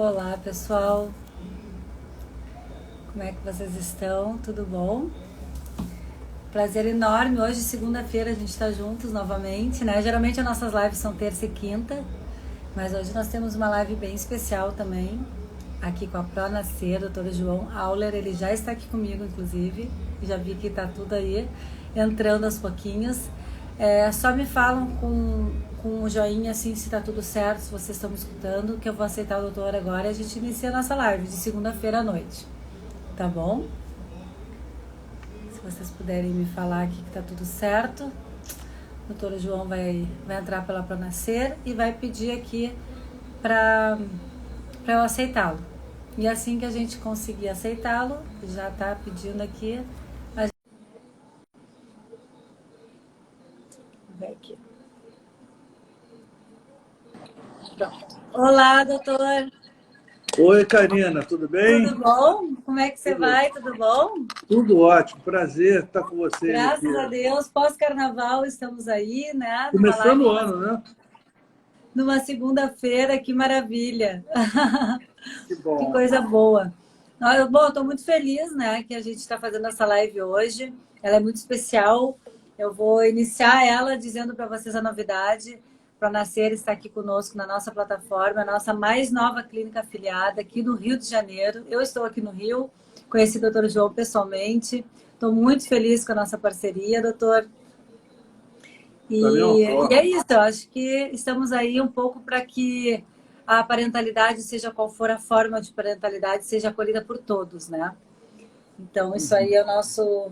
Olá, pessoal. Como é que vocês estão? Tudo bom? Prazer enorme. Hoje, segunda-feira, a gente está juntos novamente, né? Geralmente as nossas lives são terça e quinta, mas hoje nós temos uma live bem especial também, aqui com a Pro Nascer, doutor João Auler. Ele já está aqui comigo, inclusive. Já vi que está tudo aí entrando aos pouquinhos. Só me falam com o joinha assim se tá tudo certo, se vocês estão me escutando, que eu vou aceitar o doutor agora e a gente inicia a nossa live de segunda-feira à noite. Tá bom? Se vocês puderem me falar aqui que tá tudo certo. O doutor João vai entrar pela Pro Nascer e vai pedir aqui para eu aceitá-lo. E assim que a gente conseguir aceitá-lo, já tá pedindo aqui. Aqui. Pronto. Olá, doutor. Oi, Karina, tudo bem? Tudo bom? Como é que você vai? Tudo bom? Tudo ótimo, prazer estar com você. Graças a Deus, pós-carnaval estamos aí, né? Começando o ano, né? Numa segunda-feira, que maravilha! Que bom. Que coisa boa! Bom, estou muito feliz, né, que a gente está fazendo essa live hoje. Ela é muito especial. Eu vou iniciar ela dizendo para vocês a novidade. Pro Nascer está aqui conosco na nossa plataforma, a nossa mais nova clínica afiliada aqui no Rio de Janeiro. Eu estou aqui no Rio, conheci o doutor João pessoalmente. Estou muito feliz com a nossa parceria, doutor. E é isso, eu acho que estamos aí um pouco para que a parentalidade, seja qual for a forma de parentalidade, seja acolhida por todos, né? Então, isso aí é o nosso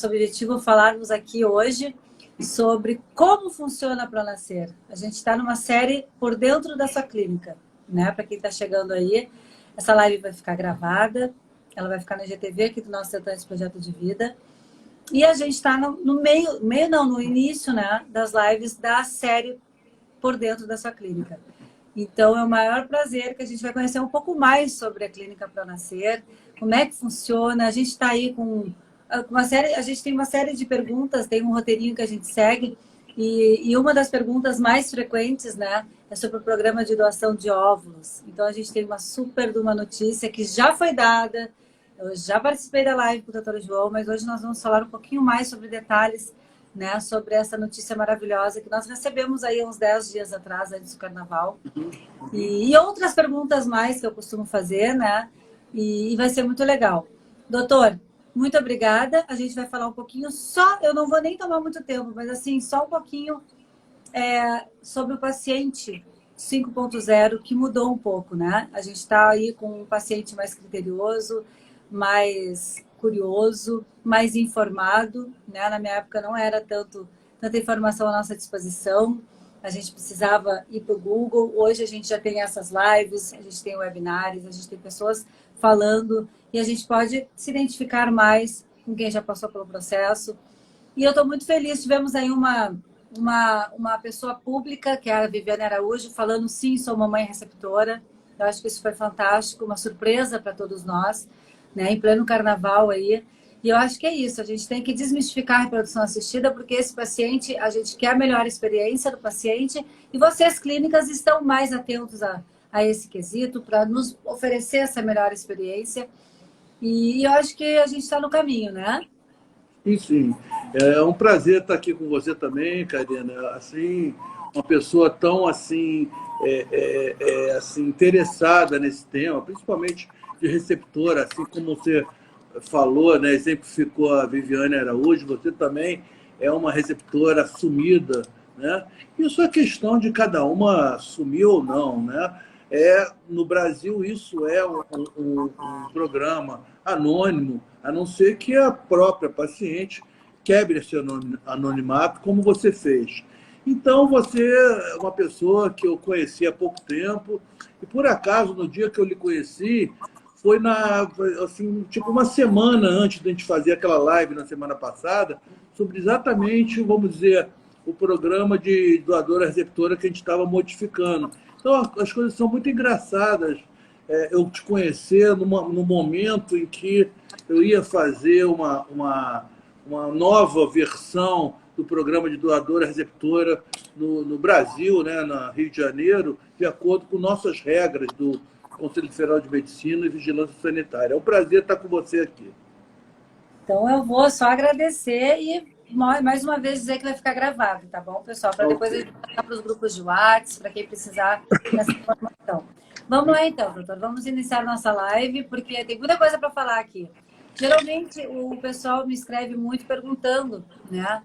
objetivo, falarmos aqui hoje sobre como funciona a Pro Nascer. A gente está numa série por dentro da sua clínica, né? Para quem está chegando aí, essa live vai ficar gravada, ela vai ficar na GTV aqui do nosso Tentando esse Projeto de Vida. E a gente está no início, né, das lives da série por dentro da sua clínica. Então, é o maior prazer que a gente vai conhecer um pouco mais sobre a Clínica Pro Nascer, como é que funciona. A gente está aí com uma série, a gente tem uma série de perguntas, tem um roteirinho que a gente segue, e uma das perguntas mais frequentes, né, é sobre o programa de doação de óvulos. Então, a gente tem uma super de uma notícia que já foi dada. Eu já participei da live com o doutor João, mas hoje nós vamos falar um pouquinho mais sobre detalhes, né, sobre essa notícia maravilhosa que nós recebemos aí uns 10 dias atrás, antes do carnaval. E outras perguntas mais que eu costumo fazer, né? E vai ser muito legal. Doutor, muito obrigada. A gente vai falar um pouquinho só, eu não vou nem tomar muito tempo, mas assim, só um pouquinho sobre o paciente 5.0, que mudou um pouco, né? A gente está aí com um paciente mais criterioso, mais curioso, mais informado, né? Na minha época não era tanta informação à nossa disposição, a gente precisava ir para o Google. Hoje a gente já tem essas lives, a gente tem webinários, a gente tem pessoas falando e a gente pode se identificar mais com quem já passou pelo processo. E eu estou muito feliz, tivemos aí uma pessoa pública, que é a Viviane Araújo, falando sim, sou mamãe receptora. Eu acho que isso foi fantástico, uma surpresa para todos nós, né, em pleno carnaval aí. E eu acho que é isso, a gente tem que desmistificar a reprodução assistida, porque esse paciente, a gente quer a melhor experiência do paciente, e vocês, clínicas, estão mais atentos a esse quesito, para nos oferecer essa melhor experiência. E eu acho que a gente está no caminho, né? Sim. É um prazer estar aqui com você também, Karina. Assim, uma pessoa tão assim, assim interessada nesse tema, principalmente de receptora, assim como você falou, né, exemplificou a Viviane Araújo, você também é uma receptora assumida, né? Isso é questão de cada uma assumir ou não, né? No Brasil, isso é um programa anônimo, a não ser que a própria paciente quebre esse anonimato, como você fez. Então, você é uma pessoa que eu conheci há pouco tempo, e por acaso, no dia que eu lhe conheci, foi assim, tipo uma semana antes de a gente fazer aquela live na semana passada, sobre exatamente, vamos dizer, o programa de doadora receptora que a gente estava modificando. Então, as coisas são muito engraçadas. Eu te conhecer no momento em que eu ia fazer uma nova versão do programa de doadora receptora no Brasil, né, no Rio de Janeiro, de acordo com nossas regras Conselho Federal de Medicina e Vigilância Sanitária. É um prazer estar com você aqui. Então, eu vou só agradecer e mais uma vez dizer que vai ficar gravado, tá bom, pessoal? Para depois a gente passar para os grupos de WhatsApp, para quem precisar dessa informação. Vamos lá, então, doutor. Vamos iniciar nossa live, porque tem muita coisa para falar aqui. Geralmente, o pessoal me escreve muito perguntando, né,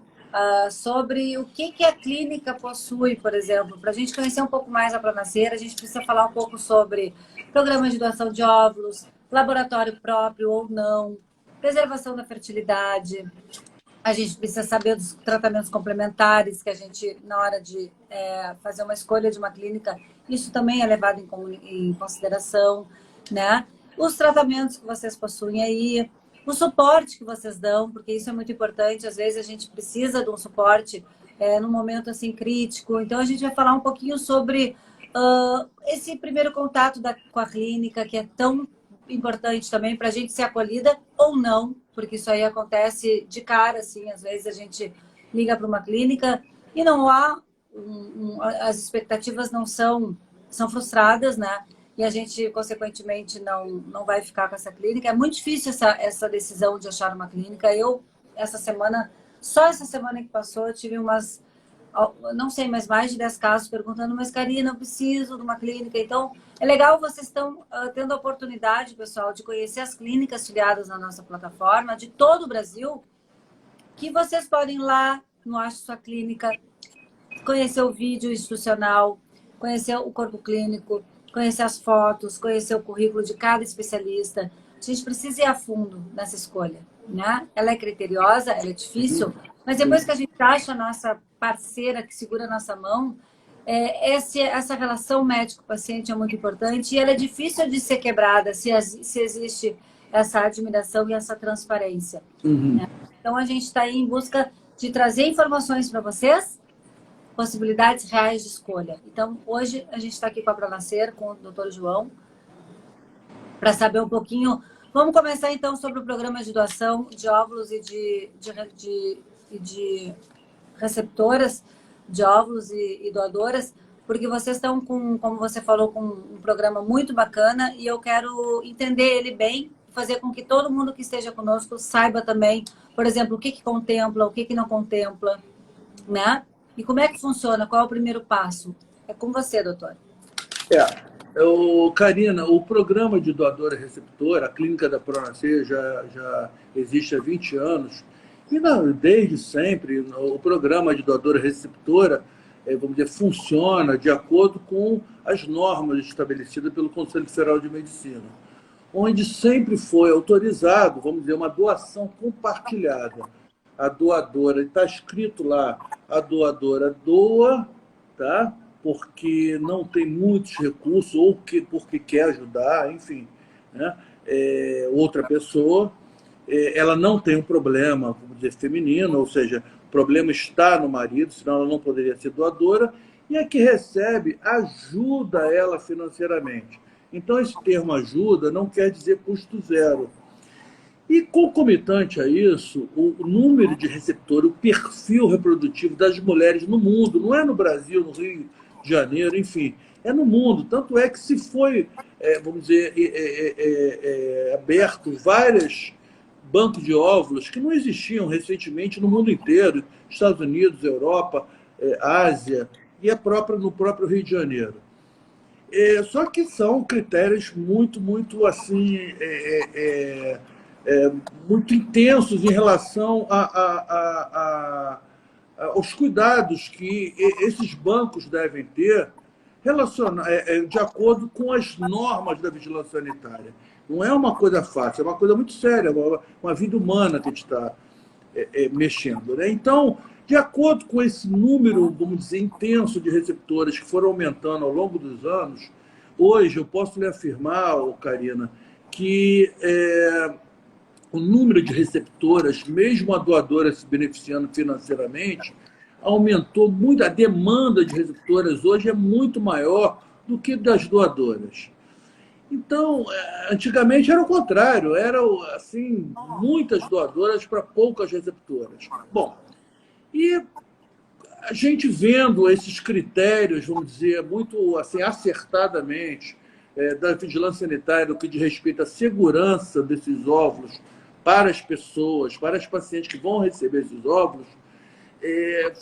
sobre o que a clínica possui, por exemplo. Para a gente conhecer um pouco mais a Pronascer, a gente precisa falar um pouco sobre programas de doação de óvulos, laboratório próprio ou não, preservação da fertilidade. A gente precisa saber dos tratamentos complementares que a gente, na hora de fazer uma escolha de uma clínica, isso também é levado em consideração, né? Os tratamentos que vocês possuem aí, o suporte que vocês dão, porque isso é muito importante. Às vezes a gente precisa de um suporte num momento assim crítico. Então a gente vai falar um pouquinho sobre esse primeiro contato com a clínica, que é tão importante também para a gente ser acolhida ou não, porque isso aí acontece de cara, assim, às vezes a gente liga para uma clínica e não há, as expectativas não são frustradas, né? E a gente, consequentemente, não vai ficar com essa clínica. É muito difícil essa decisão de achar uma clínica. Só essa semana que passou, eu tive não sei, mas mais de 10 casos perguntando, mas Karina, eu preciso de uma clínica. Então, é legal, vocês estão tendo a oportunidade, pessoal, de conhecer as clínicas filiadas na nossa plataforma, de todo o Brasil, que vocês podem ir lá no Ache Sua Clínica, conhecer o vídeo institucional, conhecer o corpo clínico, conhecer as fotos, conhecer o currículo de cada especialista. A gente precisa ir a fundo nessa escolha, né? Ela é criteriosa, ela é difícil, mas depois que a gente acha a nossa parceira que segura a nossa mão, essa relação médico-paciente é muito importante e ela é difícil de ser quebrada se existe essa admiração e essa transparência. Né? Então, a gente está aí em busca de trazer informações para vocês, possibilidades reais de escolha. Então, hoje a gente está aqui com a Pronascer, com o Dr. João, para saber um pouquinho. Vamos começar então sobre o programa de doação de óvulos e de receptoras de óvulos e doadoras, porque vocês estão com, como você falou, com um programa muito bacana e eu quero entender ele bem, fazer com que todo mundo que esteja conosco saiba também, por exemplo, o que contempla, o que não contempla, né? E como é que funciona? Qual é o primeiro passo? É com você, doutor. Karina, o programa de doadora receptora, a clínica da Pronascer já existe há 20 anos, e desde sempre o programa de doadora receptora, vamos dizer, funciona de acordo com as normas estabelecidas pelo Conselho Federal de Medicina, onde sempre foi autorizado, vamos dizer, uma doação compartilhada. A doadora, está escrito lá, a doadora doa, tá? Porque não tem muitos recursos, ou porque quer ajudar, enfim, né? Outra pessoa, ela não tem um problema, vamos dizer, feminino, ou seja, o problema está no marido, senão ela não poderia ser doadora, e a que recebe ajuda ela financeiramente. Então, esse termo ajuda não quer dizer custo zero. E, concomitante a isso, o número de receptores, o perfil reprodutivo das mulheres no mundo, não é no Brasil, no Rio de Janeiro, enfim, é no mundo. Tanto é que se foi, vamos dizer, aberto vários bancos de óvulos que não existiam recentemente no mundo inteiro, Estados Unidos, Europa, Ásia e no próprio Rio de Janeiro. Só que são critérios muito assim, muito intensos em relação aos cuidados que esses bancos devem ter de acordo com as normas da vigilância sanitária. Não é uma coisa fácil, é uma coisa muito séria, uma vida humana que a gente está mexendo. Né? Então, de acordo com esse número, vamos dizer, intenso de receptores que foram aumentando ao longo dos anos, hoje eu posso lhe afirmar, Karina, que o número de receptoras, mesmo a doadora se beneficiando financeiramente, aumentou muito. A demanda de receptoras hoje é muito maior do que das doadoras. Então, antigamente era o contrário, eram assim, muitas doadoras para poucas receptoras. Bom, e a gente vendo esses critérios, vamos dizer, muito assim, acertadamente da vigilância sanitária no que diz respeito à segurança desses óvulos para as pessoas, para as pacientes que vão receber esses óvulos,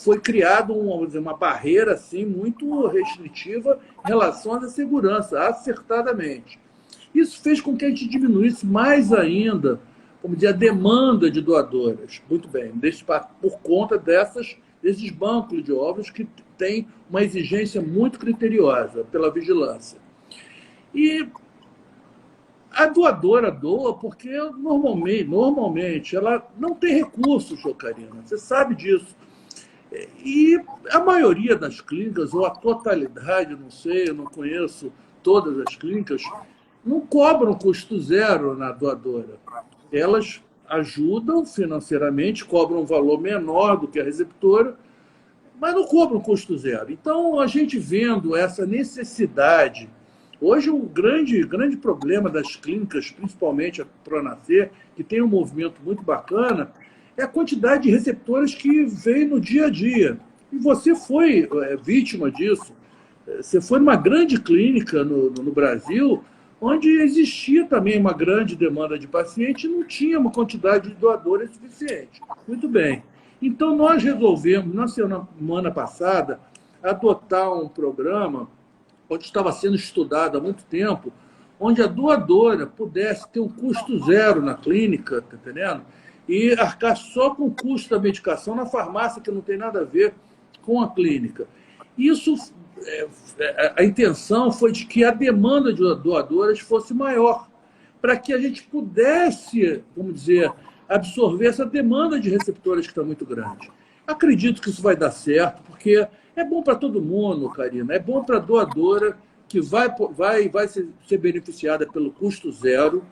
foi criado uma barreira assim, muito restritiva em relação à segurança, acertadamente. Isso fez com que a gente diminuísse mais ainda, como dizer, a demanda de doadoras. Muito bem, por conta desses bancos de óvulos que têm uma exigência muito criteriosa pela vigilância. E a doadora doa porque normalmente ela não tem recursos, Karina, você sabe disso. E a maioria das clínicas, ou a totalidade, não sei, eu não conheço todas as clínicas, não cobram custo zero na doadora. Elas ajudam financeiramente, cobram um valor menor do que a receptora, mas não cobram custo zero. Então, a gente vendo essa necessidade, hoje o grande problema das clínicas, principalmente a Pronascer, que tem um movimento muito bacana, é a quantidade de receptores que vem no dia a dia. E você foi vítima disso. Você foi numa grande clínica no Brasil, onde existia também uma grande demanda de pacientes e não tinha uma quantidade de doadores suficiente. Muito bem. Então, nós resolvemos, na semana passada, adotar um programa onde estava sendo estudado há muito tempo, onde a doadora pudesse ter um custo zero na clínica, tá entendendo? E arcar só com o custo da medicação na farmácia, que não tem nada a ver com a clínica. Isso, a intenção foi de que a demanda de doadoras fosse maior, para que a gente pudesse, vamos dizer, absorver essa demanda de receptores que está muito grande. Acredito que isso vai dar certo, porque é bom para todo mundo, Karina, é bom para a doadora, que vai ser beneficiada pelo custo zero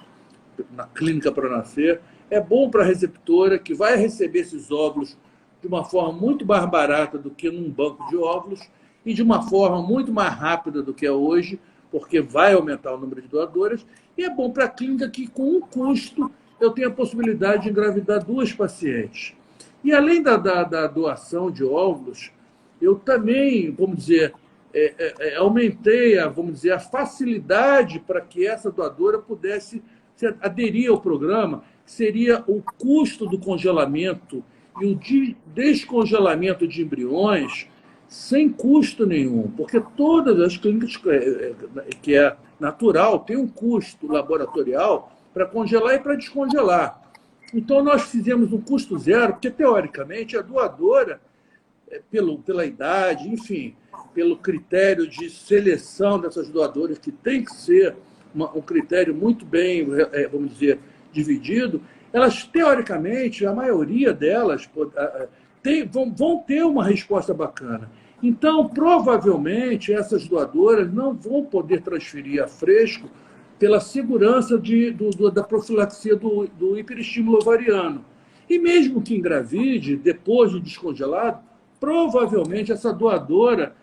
na clínica Pronascer, é bom para a receptora, que vai receber esses óvulos de uma forma muito mais barata do que num banco de óvulos e de uma forma muito mais rápida do que é hoje, porque vai aumentar o número de doadoras, e é bom para a clínica que, com um custo, eu tenho a possibilidade de engravidar 2 pacientes. E além da doação de óvulos, eu também, vamos dizer, aumentei a facilidade para que essa doadora pudesse aderir ao programa, que seria o custo do congelamento e o descongelamento de embriões sem custo nenhum, porque todas as clínicas, que é natural, tem um custo laboratorial para congelar e para descongelar. Então, nós fizemos um custo zero, porque, teoricamente, a doadora, pela idade, enfim, pelo critério de seleção dessas doadoras, que tem que ser um critério muito bem, vamos dizer, dividido, elas, teoricamente, a maioria delas vão ter uma resposta bacana. Então, provavelmente, essas doadoras não vão poder transferir a fresco pela segurança da profilaxia do hiperestímulo ovariano. E mesmo que engravide, depois de descongelado, provavelmente essa doadora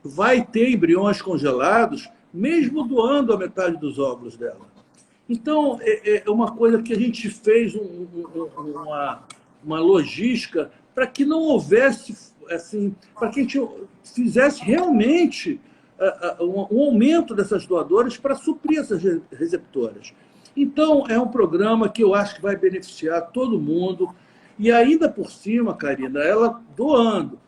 vai ter embriões congelados, mesmo doando a metade dos óvulos dela. Então, é uma coisa que a gente fez uma logística para que não houvesse, assim, para que a gente fizesse realmente um aumento dessas doadoras para suprir essas receptoras. Então, é um programa que eu acho que vai beneficiar todo mundo. E ainda por cima, Karina, ela doando,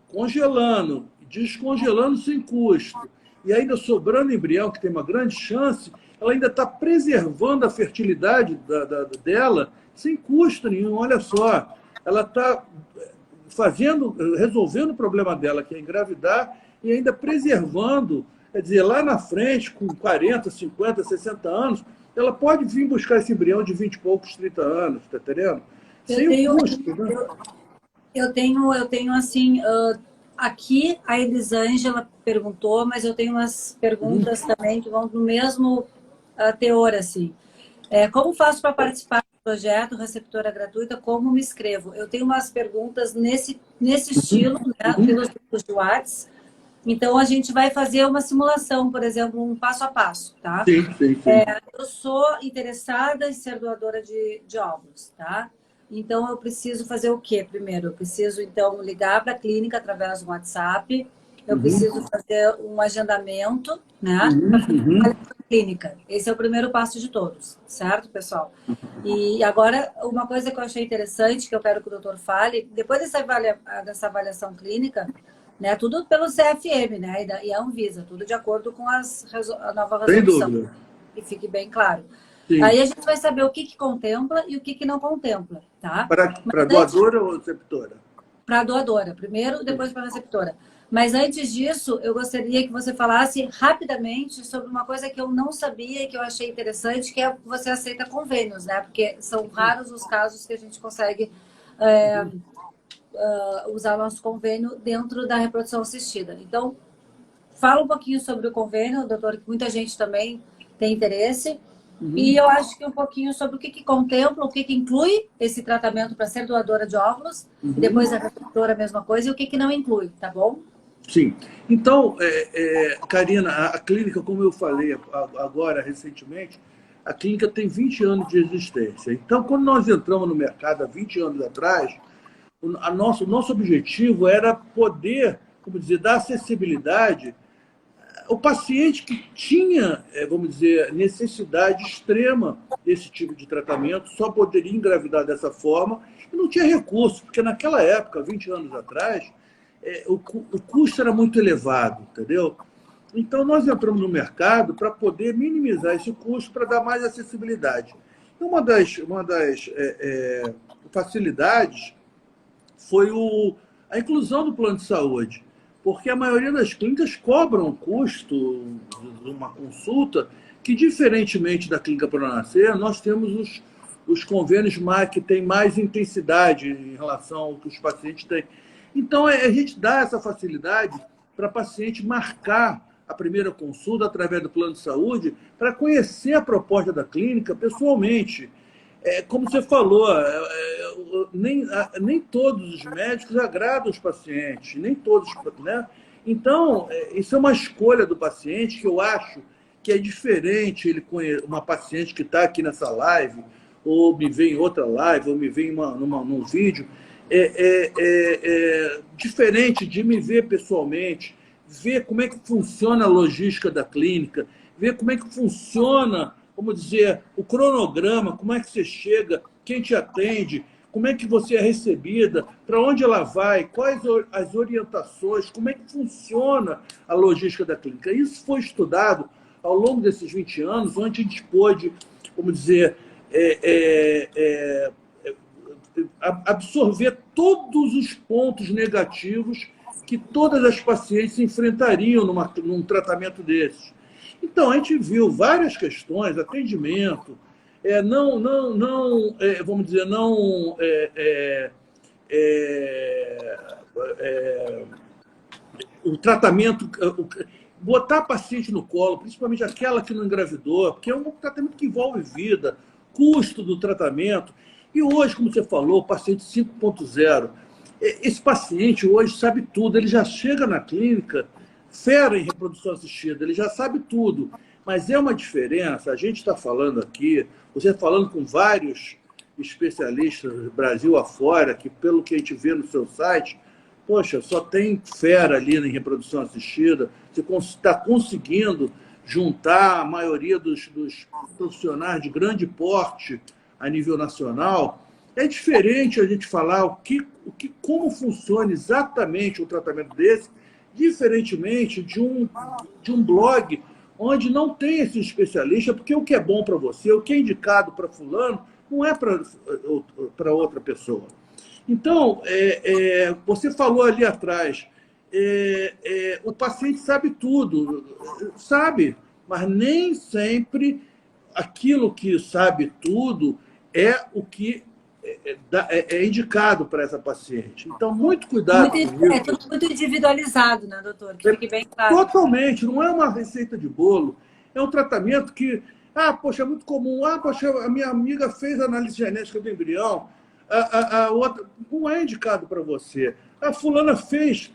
congelando, descongelando sem custo, e ainda sobrando embrião, que tem uma grande chance, ela ainda está preservando a fertilidade dela sem custo nenhum. Olha só, ela está resolvendo o problema dela, que é engravidar, e ainda preservando, quer dizer, lá na frente, com 40, 50, 60 anos, ela pode vir buscar esse embrião de 20 e poucos, 30 anos, está entendendo? Sem o custo, né? Eu tenho assim, aqui a Elisângela perguntou, mas eu tenho umas perguntas também que vão no mesmo teor, assim. Como faço para participar do projeto Receptora Gratuita? Como me inscrevo? Eu tenho umas perguntas nesse estilo, né, pelos grupos de WhatsApp. Então, a gente vai fazer uma simulação, por exemplo, um passo a passo, tá? Sim. Eu sou interessada em ser doadora de óvulos, tá? Então, eu preciso fazer o quê primeiro? Eu preciso, então, ligar para a clínica através do WhatsApp, eu preciso fazer um agendamento, né, para fazer Uhum. uma avaliação clínica. Esse é o primeiro passo de todos, certo, pessoal? E agora, uma coisa que eu achei interessante, que eu quero que o doutor fale, depois dessa avaliação clínica, né, tudo pelo CFM, né, e a Anvisa, tudo de acordo com a nova Sem resolução, dúvida. que fique bem claro. Sim. Aí a gente vai saber o que contempla e o que não contempla, tá? Mas Para antes, doadora ou receptora? para a doadora, primeiro, depois para a receptora. Mas antes disso, eu gostaria que você falasse rapidamente sobre uma coisa que eu não sabia e que eu achei interessante, que é que você aceita convênios, né? Porque são raros os casos que a gente consegue usar o nosso convênio dentro da reprodução assistida. Então, fala um pouquinho sobre o convênio, doutor, que muita gente também tem interesse. E eu acho que um pouquinho sobre o que contempla, o que inclui esse tratamento para ser doadora de óvulos, e depois a receptora a mesma coisa, e o que não inclui, tá bom? Sim. Então, Karina, a clínica, como eu falei agora, recentemente, a clínica tem 20 anos de existência. Então, quando nós entramos no mercado há 20 anos atrás, o nosso objetivo era poder, como dizer, dar acessibilidade ao paciente que tinha, vamos dizer, necessidade extrema desse tipo de tratamento, só poderia engravidar dessa forma e não tinha recurso, porque naquela época, 20 anos atrás, o custo era muito elevado, entendeu? Então, nós entramos no mercado para poder minimizar esse custo, para dar mais acessibilidade. E uma das facilidades foi a inclusão do plano de saúde, porque a maioria das clínicas cobram um custo de uma consulta que, diferentemente da clínica Pronascer, nós temos os convênios que têm mais intensidade em relação ao que os pacientes têm. Então, a gente dá essa facilidade para paciente marcar a primeira consulta através do plano de saúde para conhecer a proposta da clínica pessoalmente. Como você falou, nem todos os médicos agradam os pacientes, nem todos, né? Então, isso é uma escolha do paciente que eu acho que é diferente uma paciente que está aqui nessa live, ou me vê em outra live, ou me vê num vídeo, diferente de me ver pessoalmente, ver como é que funciona a logística da clínica, ver como é que funciona, vamos dizer, o cronograma, como é que você chega, quem te atende, como é que você é recebida, para onde ela vai, quais as orientações, como é que funciona a logística da clínica. Isso foi estudado ao longo desses 20 anos, onde a gente pôde, vamos dizer, absorver todos os pontos negativos que todas as pacientes enfrentariam num tratamento desses. Então, a gente viu várias questões, atendimento, vamos dizer, o tratamento, botar a paciente no colo, principalmente aquela que não engravidou, porque é um tratamento que envolve vida, custo do tratamento. E hoje, como você falou, o paciente 5.0, esse paciente hoje sabe tudo, ele já chega na clínica, fera em reprodução assistida, ele já sabe tudo. Mas é uma diferença, a gente está falando aqui, você falando com vários especialistas do Brasil afora, que pelo que a gente vê no seu site, poxa, só tem fera ali em reprodução assistida, você está conseguindo juntar a maioria dos profissionais de grande porte a nível nacional. É diferente a gente falar como funciona exatamente um tratamento desse, diferentemente de um blog onde não tem esse especialista, porque o que é bom para você, o que é indicado para fulano, não é para outra pessoa. Então, você falou ali atrás, o paciente sabe tudo, sabe, mas nem sempre aquilo que sabe tudo é o que é indicado para essa paciente. Então, muito cuidado com isso. É tudo muito individualizado, né, doutor? Que fique bem claro. Totalmente, não é uma receita de bolo. É um tratamento que, poxa, é muito comum. Poxa, a minha amiga fez análise genética do embrião, a outra não é indicado para você. A fulana fez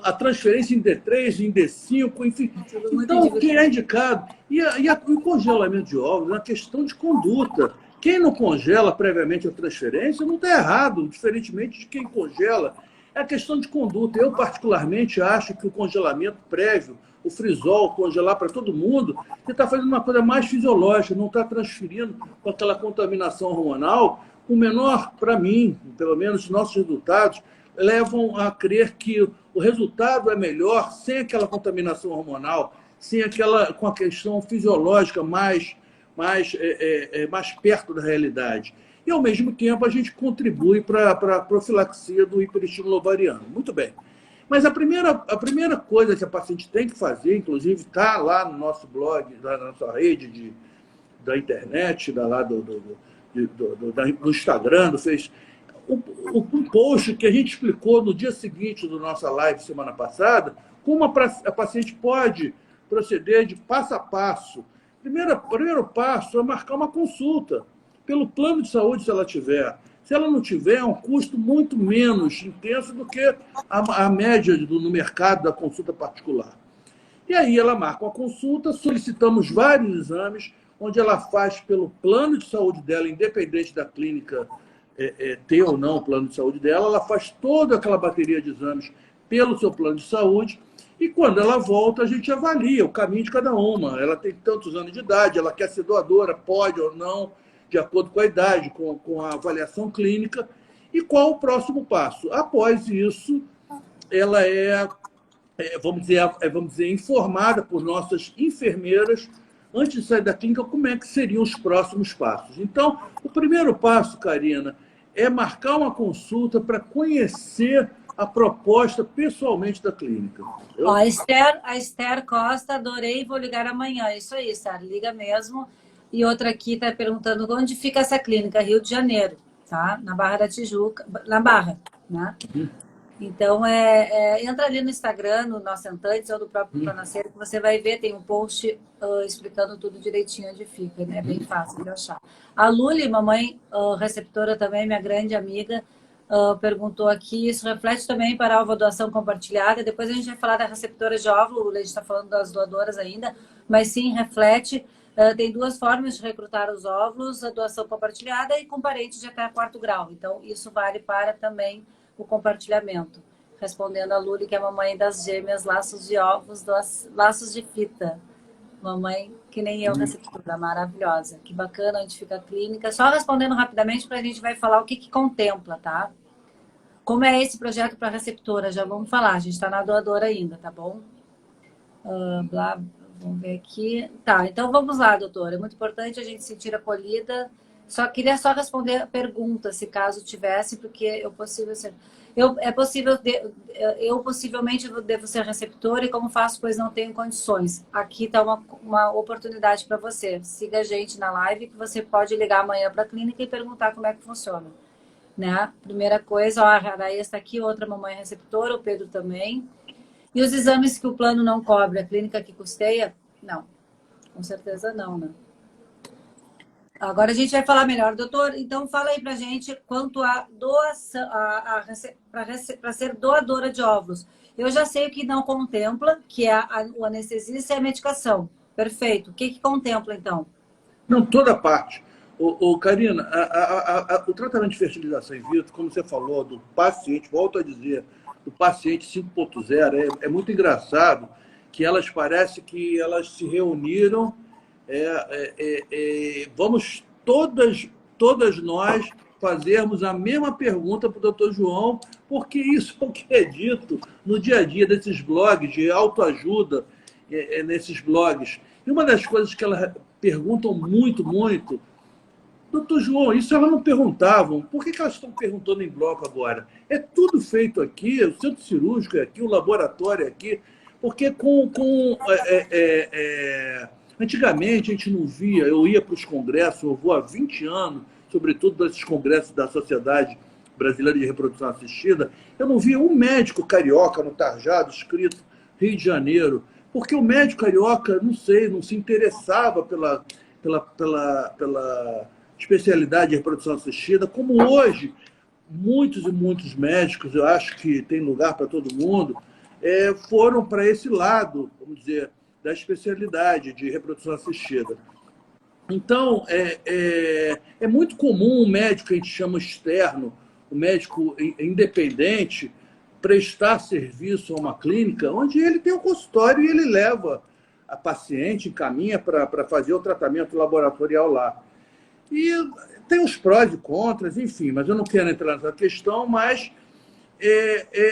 a transferência em D3, em D5, enfim. Então, o que é indicado? E o congelamento de óvulos é uma questão de conduta. Quem não congela previamente a transferência não está errado, diferentemente de quem congela. é a questão de conduta. Eu, particularmente, acho que o congelamento prévio, o frisol, congelar para todo mundo, você está fazendo uma coisa mais fisiológica, não está transferindo com aquela contaminação hormonal. O menor, para mim, pelo menos, nossos resultados levam a crer que o resultado é melhor sem aquela contaminação hormonal, sem aquela, com a questão fisiológica mais perto da realidade. E, ao mesmo tempo, a gente contribui para a profilaxia do hiperestímulo ovariano. Muito bem. Mas a primeira coisa que a paciente tem que fazer, inclusive está lá no nosso blog, lá na nossa rede da internet, lá do Instagram, do Facebook, um post que a gente explicou no dia seguinte da nossa live semana passada, como a paciente pode proceder de passo a passo. Primeiro passo é marcar uma consulta pelo plano de saúde, se ela tiver. Se ela não tiver, é um custo muito menos intenso do que a média no mercado da consulta particular. E aí ela marca uma consulta, solicitamos vários exames, onde ela faz pelo plano de saúde dela, independente da clínica ter ou não o plano de saúde dela, ela faz toda aquela bateria de exames pelo seu plano de saúde, e quando ela volta, a gente avalia o caminho de cada uma. Ela tem tantos anos de idade, ela quer ser doadora, pode ou não, de acordo com a idade, com a avaliação clínica, e qual o próximo passo. Após isso, ela vamos dizer, informada por nossas enfermeiras, antes de sair da clínica, como é que seriam os próximos passos. Então, o primeiro passo, Karina, é marcar uma consulta para conhecer a proposta pessoalmente da clínica. Ó, a Esther Costa, adorei, vou ligar amanhã. Isso aí, Esther, liga mesmo. E outra aqui está perguntando onde fica essa clínica, Rio de Janeiro, tá? Na Barra da Tijuca, na Barra, né? Então, entra ali no Instagram, no Nosso Entantes, ou do próprio Pronascer, que você vai ver, tem um post explicando tudo direitinho onde fica, né? É bem fácil de achar. A Luli, mamãe receptora também, minha grande amiga, perguntou aqui, isso reflete também para a ovodoação compartilhada. Depois a gente vai falar da receptora de óvulo, a gente está falando das doadoras ainda, mas sim, reflete. Tem duas formas de recrutar os óvulos, a doação compartilhada e com parentes de até 4º grau. Então, isso vale para também o compartilhamento. Respondendo a Luli, que é a mamãe das gêmeas, laços de ovos, laços de fita. Mamãe, que nem eu, receptora, maravilhosa. Que bacana, onde fica a clínica. Só respondendo rapidamente, para a gente vai falar o que contempla, tá? Como é esse projeto para a receptora? Já vamos falar, a gente está na doadora ainda, tá bom? Vamos ver aqui. Tá, então vamos lá, doutora. É muito importante a gente se sentir acolhida. Queria responder a pergunta, se caso tivesse, porque eu possivelmente devo ser receptora e como faço, pois não tenho condições. Aqui está uma oportunidade para você. Siga a gente na live, que você pode ligar amanhã para a clínica e perguntar como é que funciona. Né? Primeira coisa, ó, a Raia está aqui, outra mamãe receptora, o Pedro também. E os exames que o plano não cobre, a clínica que custeia? Não, com certeza não, né? Agora a gente vai falar melhor, doutor. Então fala aí pra gente quanto a doação, para ser doadora de óvulos. Eu já sei o que não contempla, que é o anestesista e a medicação. Perfeito. O que contempla, então? Não, toda parte. Karina, o tratamento de fertilização in vitro, como você falou, do paciente, volto a dizer, do paciente 5.0, é muito engraçado que elas parecem que elas se reuniram, vamos todas nós fazermos a mesma pergunta para o Dr. João, porque isso é o que é dito no dia a dia desses blogs de autoajuda, nesses blogs. E uma das coisas que elas perguntam muito, doutor João, isso elas não perguntavam. Por que elas estão perguntando em bloco agora? É tudo feito aqui, o centro cirúrgico é aqui, o laboratório é aqui, porque antigamente a gente não via, eu ia para os congressos, eu vou há 20 anos, sobretudo desses congressos da Sociedade Brasileira de Reprodução Assistida, eu não via um médico carioca no tarjado escrito Rio de Janeiro, porque o médico carioca, não sei, não se interessava pela especialidade de reprodução assistida, como hoje muitos e muitos médicos, eu acho que tem lugar para todo mundo, foram para esse lado, vamos dizer, da especialidade de reprodução assistida. Então, é muito comum o médico que a gente chama externo, o médico independente, prestar serviço a uma clínica onde ele tem um consultório e ele leva a paciente, encaminha para fazer o tratamento laboratorial lá. E tem os prós e contras, enfim, mas eu não quero entrar nessa questão, mas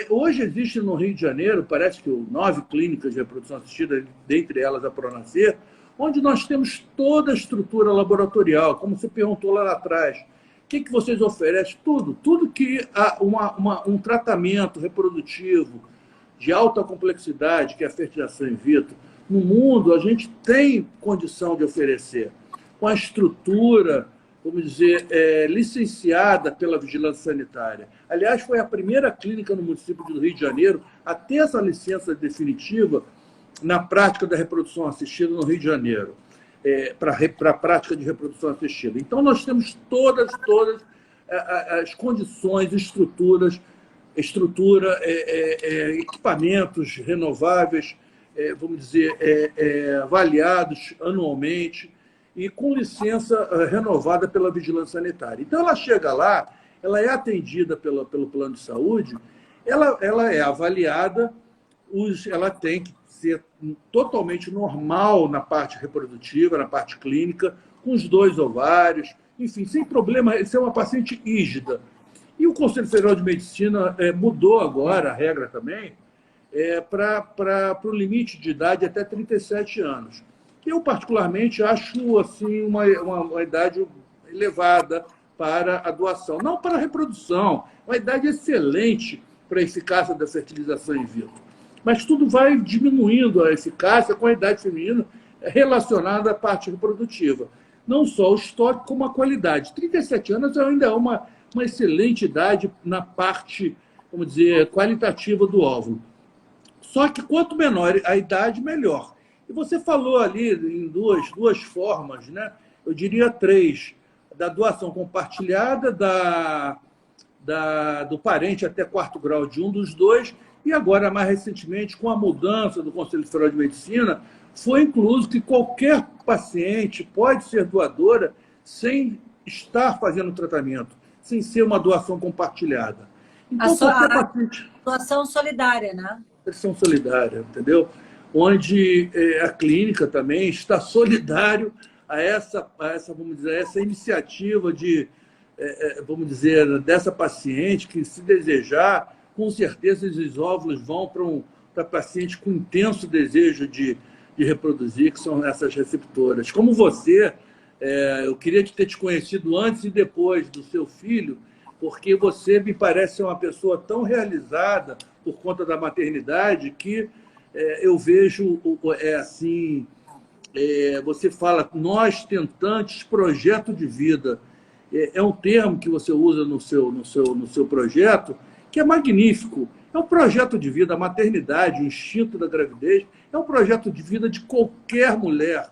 hoje existe no Rio de Janeiro, parece que 9 clínicas de reprodução assistida, dentre elas a Pronascer, onde nós temos toda a estrutura laboratorial, como você perguntou lá atrás. O que vocês oferecem? Tudo que um tratamento reprodutivo de alta complexidade, que é a fertilização in vitro, no mundo a gente tem condição de oferecer, com a estrutura, vamos dizer, licenciada pela Vigilância Sanitária. Aliás, foi a primeira clínica no município do Rio de Janeiro a ter essa licença definitiva na prática da reprodução assistida no Rio de Janeiro, para a prática de reprodução assistida. Então, nós temos todas as condições, estrutura, equipamentos renováveis, vamos dizer, avaliados anualmente e com licença renovada pela Vigilância Sanitária. Então, ela chega lá, ela é atendida pelo plano de saúde, ela é avaliada, ela tem que ser totalmente normal na parte reprodutiva, na parte clínica, com os 2 ovários, enfim, sem problema, isso é uma paciente rígida. E o Conselho Federal de Medicina mudou agora a regra também para o limite de idade até 37 anos. Eu, particularmente, acho assim, uma idade elevada para a doação, não para a reprodução, uma idade excelente para a eficácia da fertilização in vitro. Mas tudo vai diminuindo a eficácia com a idade feminina relacionada à parte reprodutiva. Não só o estoque, como a qualidade. 37 anos ainda é uma excelente idade na parte, vamos dizer, qualitativa do óvulo. Só que quanto menor a idade, melhor. E você falou ali em duas formas, né? Eu diria 3. Da doação compartilhada, do parente até 4º grau de um dos 2, e agora, mais recentemente, com a mudança do Conselho Federal de Medicina, foi incluso que qualquer paciente pode ser doadora sem estar fazendo tratamento, sem ser uma doação compartilhada. Então, a doação solidária, né? Doação solidária, entendeu? Onde a clínica também está solidário a essa, vamos dizer, essa iniciativa vamos dizer, dessa paciente que, se desejar, com certeza esses óvulos vão para pacientes com intenso desejo de reproduzir, que são essas receptoras. Como você, eu queria ter te conhecido antes e depois do seu filho, porque você me parece ser uma pessoa tão realizada por conta da maternidade que eu vejo, assim, você fala, nós tentantes, projeto de vida. É um termo que você usa no seu projeto, que é magnífico. É um projeto de vida, a maternidade, o instinto da gravidez, é um projeto de vida de qualquer mulher.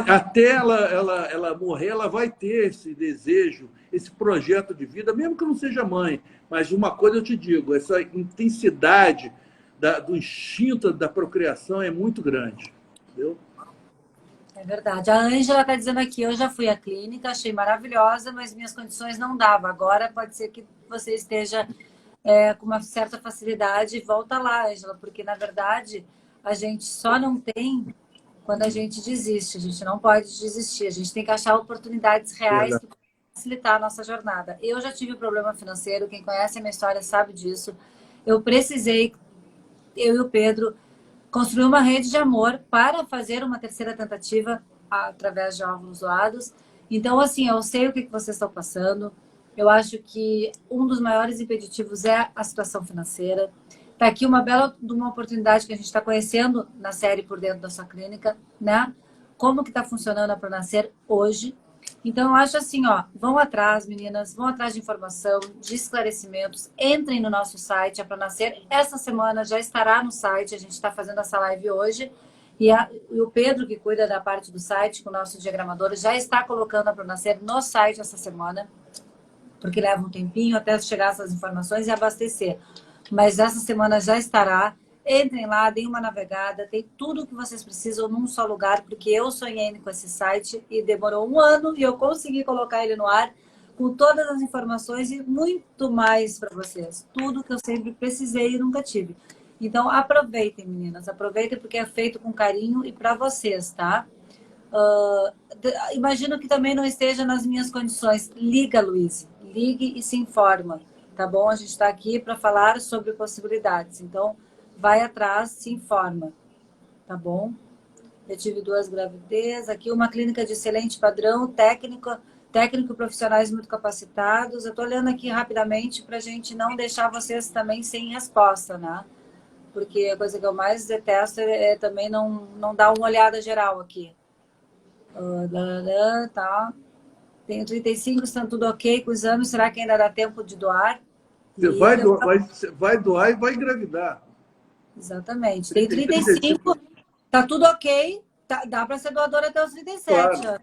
Até ela morrer, ela vai ter esse desejo, esse projeto de vida, mesmo que não seja mãe. Mas uma coisa eu te digo, essa intensidade do instinto da procriação é muito grande. Entendeu? É verdade. A Ângela está dizendo aqui, eu já fui à clínica, achei maravilhosa, mas minhas condições não davam. Agora pode ser que você esteja com uma certa facilidade. Volta lá, Ângela, porque, na verdade, a gente só não tem quando a gente desiste. A gente não pode desistir. A gente tem que achar oportunidades reais que podem facilitar a nossa jornada. Eu já tive um problema financeiro. Quem conhece a minha história sabe disso. Eu precisei, eu e o Pedro, construir uma rede de amor para fazer uma terceira tentativa através de óvulos doados. Então, assim, eu sei o que vocês estão passando. Eu acho que um dos maiores impeditivos é a situação financeira. Está aqui uma bela oportunidade que a gente está conhecendo na série Por Dentro da Sua Clínica, né? Como que está funcionando a Pronascer hoje. Então, eu acho assim, ó, vão atrás, meninas, vão atrás de informação, de esclarecimentos, entrem no nosso site, a Pronascer. Essa semana já estará no site, a gente está fazendo essa live hoje, e o Pedro, que cuida da parte do site, com o nosso diagramador, já está colocando a Pronascer no site essa semana, porque leva um tempinho até chegar essas informações e abastecer. Mas essa semana já estará. Entrem lá, deem uma navegada, tem tudo o que vocês precisam num só lugar, porque eu sonhei com esse site e demorou 1 ano e eu consegui colocar ele no ar com todas as informações e muito mais para vocês. Tudo que eu sempre precisei e nunca tive. Então, aproveitem, meninas. Aproveitem porque é feito com carinho e para vocês, tá? Imagino que também não esteja nas minhas condições. Liga, Luiz. Ligue e se informa, tá bom? A gente está aqui para falar sobre possibilidades. Então, vai atrás, se informa, tá bom? Eu tive 2 gravidez. Aqui uma clínica de excelente padrão, técnico e profissionais muito capacitados. Eu estou olhando aqui rapidamente para a gente não deixar vocês também sem resposta, né? Porque a coisa que eu mais detesto é também não dar uma olhada geral aqui. Tá. Tenho 35, está tudo ok com o exame. Será que ainda dá tempo de doar? Você vai doar e vai engravidar. Exatamente. Tem 35, tá tudo ok. Dá para ser doadora até os 37. Claro,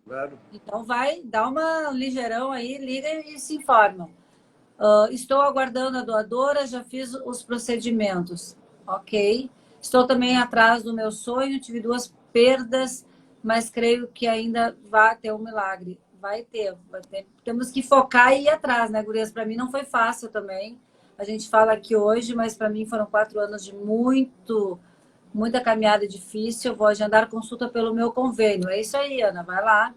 claro. Então vai, dá uma ligeirão aí, liga e se informa. Estou aguardando a doadora, já fiz os procedimentos. Ok. Estou também atrás do meu sonho, tive 2 perdas, mas creio que ainda vai ter um milagre. Vai ter. Temos que focar e ir atrás, né, gurias? Para mim não foi fácil também. A gente fala aqui hoje, mas para mim foram 4 anos de muita caminhada difícil. Eu vou agendar consulta pelo meu convênio. É isso aí, Ana, vai lá.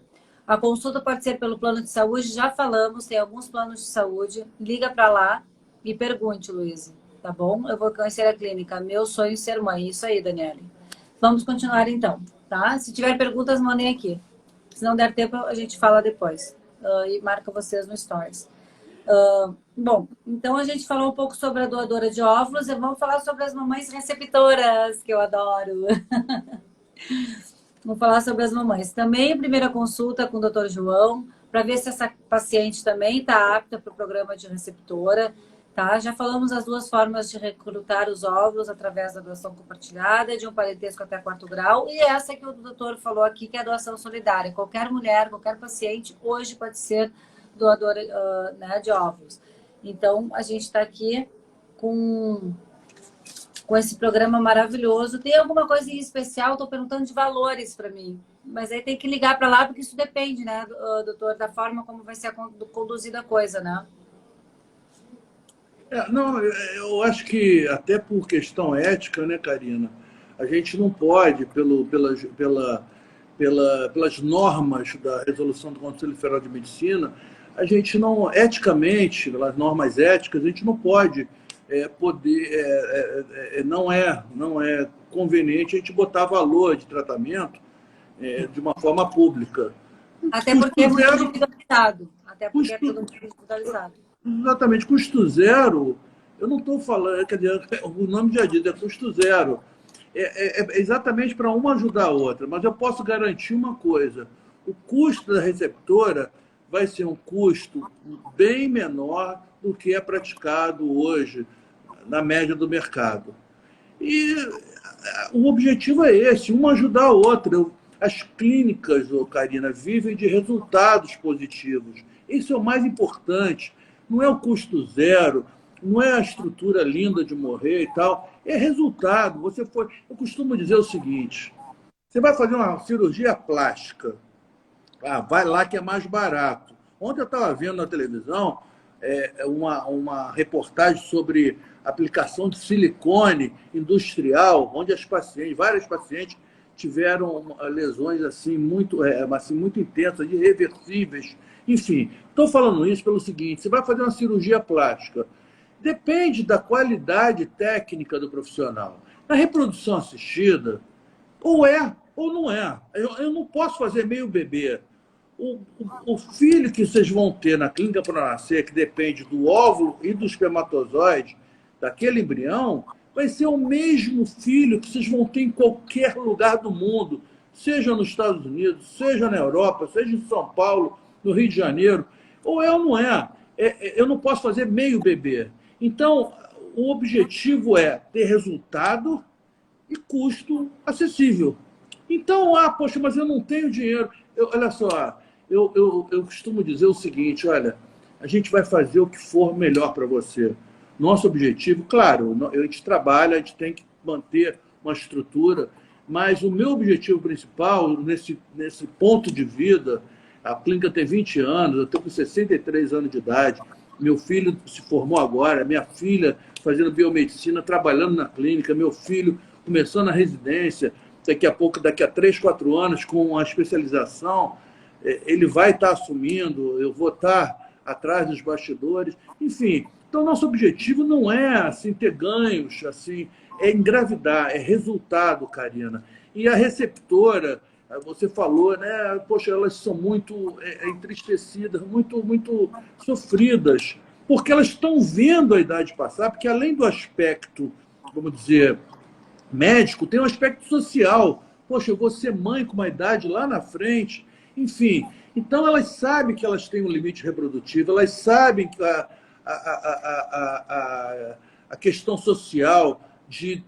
A consulta pode ser pelo plano de saúde, já falamos, tem alguns planos de saúde. Liga para lá e pergunte, Luísa, tá bom? Eu vou conhecer a clínica. Meu sonho é ser mãe. Isso aí, Daniele. Vamos continuar então, tá? Se tiver perguntas, mandem aqui. Se não der tempo, a gente fala depois. E marca vocês no Stories. Bom, então a gente falou um pouco sobre a doadora de óvulos e vamos falar sobre as mamães receptoras, que eu adoro. Vamos falar sobre as mamães. Também a primeira consulta com o Dr. João, para ver se essa paciente também está apta para o programa de receptora. Tá? Já falamos as 2 formas de recrutar os óvulos através da doação compartilhada, de um parentesco até 4º grau, e essa que o doutor falou aqui, que é a doação solidária. Qualquer mulher, qualquer paciente, hoje pode ser doadora né, de óvulos. Então, a gente está aqui com esse programa maravilhoso. Tem alguma coisa em especial? Estou perguntando de valores para mim. Mas aí tem que ligar para lá, porque isso depende, né, doutor, da forma como vai ser conduzida a coisa, né? Não, eu acho que até por questão ética, né, Karina, a gente não pode, pelas normas da resolução do Conselho Federal de Medicina, a gente não, eticamente, pelas normas éticas, a gente não pode não é conveniente a gente botar valor de tratamento de uma forma pública. Até porque é muito individualizado. Até porque é tudo muito individualizado. Exatamente, custo zero, eu não estou falando, quer dizer, o nome já diz, é custo zero. É exatamente para uma ajudar a outra, mas eu posso garantir uma coisa: o custo da receptora vai ser um custo bem menor do que é praticado hoje na média do mercado. E o objetivo é esse, uma ajudar a outra. As clínicas, Karina, vivem de resultados positivos. Isso é o mais importante. Não é o custo zero, não é a estrutura linda de morrer e tal. É resultado. Eu costumo dizer o seguinte: você vai fazer uma cirurgia plástica, vai lá que é mais barato. Ontem eu estava vendo na televisão uma reportagem sobre aplicação de silicone industrial, onde várias pacientes tiveram lesões assim muito intensas, irreversíveis. Enfim, estou falando isso pelo seguinte: você vai fazer uma cirurgia plástica, depende da qualidade técnica do profissional. Na reprodução assistida, ou é ou não é. Eu não posso fazer meio bebê. O filho que vocês vão ter na clínica para nascer, que depende do óvulo e do espermatozoide, daquele embrião, vai ser o mesmo filho que vocês vão ter em qualquer lugar do mundo, seja nos Estados Unidos, seja na Europa, seja em São Paulo, no Rio de Janeiro. Ou é ou não é. Eu não posso fazer meio bebê. Então, o objetivo é ter resultado e custo acessível. Então, poxa, mas eu não tenho dinheiro. Olha só, eu costumo dizer o seguinte: olha, a gente vai fazer o que for melhor para você. Nosso objetivo, claro, a gente trabalha, a gente tem que manter uma estrutura, mas o meu objetivo principal nesse ponto de vida A clínica tem 20 anos, eu estou com 63 anos de idade. Meu filho se formou agora, minha filha fazendo biomedicina, trabalhando na clínica, meu filho começando a residência, daqui a pouco, daqui a 3, 4 anos, com a especialização, ele vai estar assumindo, eu vou estar atrás dos bastidores, enfim. Então, nosso objetivo não é assim, ter ganhos, assim, é engravidar, é resultado, Karina. E a receptora, você falou, né? Poxa, elas são muito entristecidas, muito sofridas, porque elas estão vendo a idade passar, porque além do aspecto, vamos dizer, médico, tem um aspecto social. Poxa, eu vou ser mãe com uma idade lá na frente, enfim. Então, elas sabem que elas têm um limite reprodutivo, elas sabem que a questão social de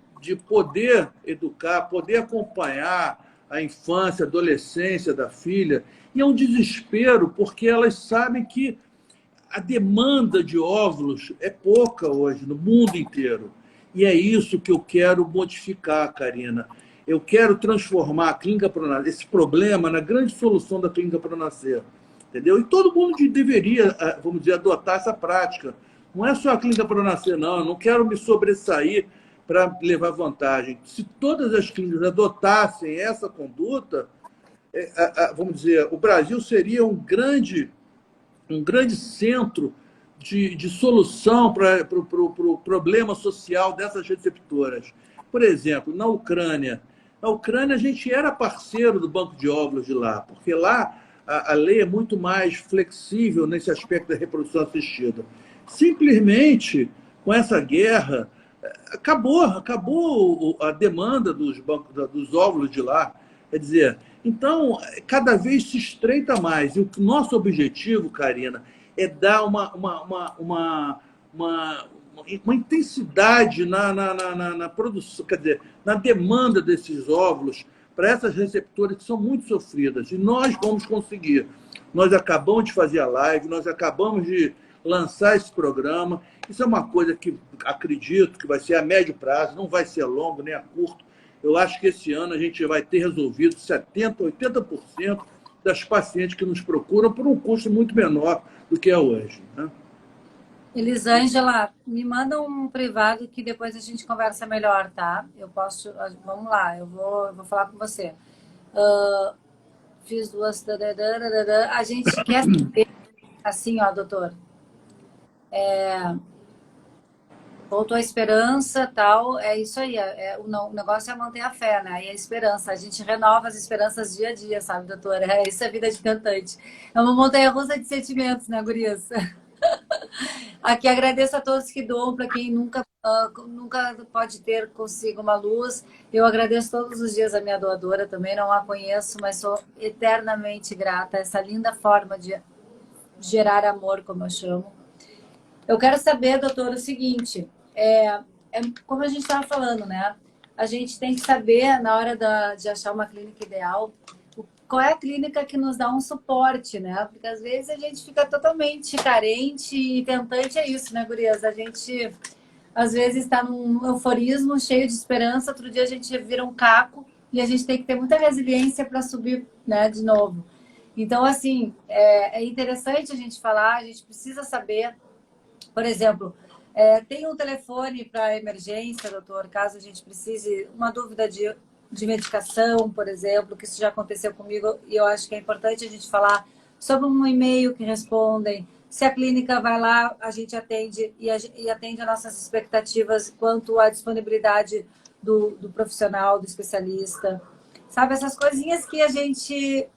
poder educar, poder acompanhar a infância, a adolescência da filha. E é um desespero, porque elas sabem que a demanda de óvulos é pouca hoje, no mundo inteiro. E é isso que eu quero modificar, Karina. Eu quero transformar a Clínica Pronascer, esse problema, na grande solução da Clínica Pronascer. Entendeu? E todo mundo deveria, vamos dizer, adotar essa prática. Não é só a Clínica Pronascer, não. Eu não quero me sobressair para levar vantagem. Se todas as clínicas adotassem essa conduta, vamos dizer, o Brasil seria um grande centro de solução para o problema social dessas receptoras. Por exemplo, na Ucrânia a gente era parceiro do banco de óvulos de lá, porque lá a lei é muito mais flexível nesse aspecto da reprodução assistida. Simplesmente, com essa guerra, acabou a demanda dos óvulos de lá. Quer dizer, então, cada vez se estreita mais. E o nosso objetivo, Karina, é dar uma intensidade na produção, quer dizer, na demanda desses óvulos para essas receptoras que são muito sofridas. E nós vamos conseguir. Nós acabamos de fazer a live, nós acabamos de lançar esse programa. Isso é uma coisa que acredito que vai ser a médio prazo, não vai ser a longo nem a curto. Eu acho que esse ano a gente vai ter resolvido 70%, 80% das pacientes que nos procuram por um custo muito menor do que é hoje, né? Elisângela, me manda um privado que depois a gente conversa melhor, tá? Eu posso... Vamos lá, eu vou falar com você. Fiz duas... A gente quer saber, assim, ó, doutor. Voltou a esperança, tal, é isso aí. O negócio é manter a fé, né? E a esperança. A gente renova as esperanças dia a dia, sabe, doutora? Isso é vida de cantante. É uma montanha-russa de sentimentos, né, gurias? Aqui agradeço a todos que doam, para quem nunca pode ter consigo uma luz. Eu agradeço todos os dias a minha doadora também, não a conheço, mas sou eternamente grata a essa linda forma de gerar amor, como eu chamo. Eu quero saber, doutor, o seguinte, como a gente estava falando, né? A gente tem que saber, na hora de achar uma clínica ideal, qual é a clínica que nos dá um suporte, né? Porque às vezes a gente fica totalmente carente e tentante, é isso, né, gurias? A gente, às vezes, está num euforismo, cheio de esperança, outro dia a gente vira um caco e a gente tem que ter muita resiliência para subir, né, de novo. Então, assim, é interessante a gente falar, a gente precisa saber, por exemplo, tem um telefone para emergência, doutor, caso a gente precise, uma dúvida de medicação, por exemplo, que isso já aconteceu comigo e eu acho que é importante a gente falar sobre um e-mail que respondem. Se a clínica vai lá, a gente atende e atende as nossas expectativas quanto à disponibilidade do profissional, do especialista. Sabe, essas coisinhas que a gente,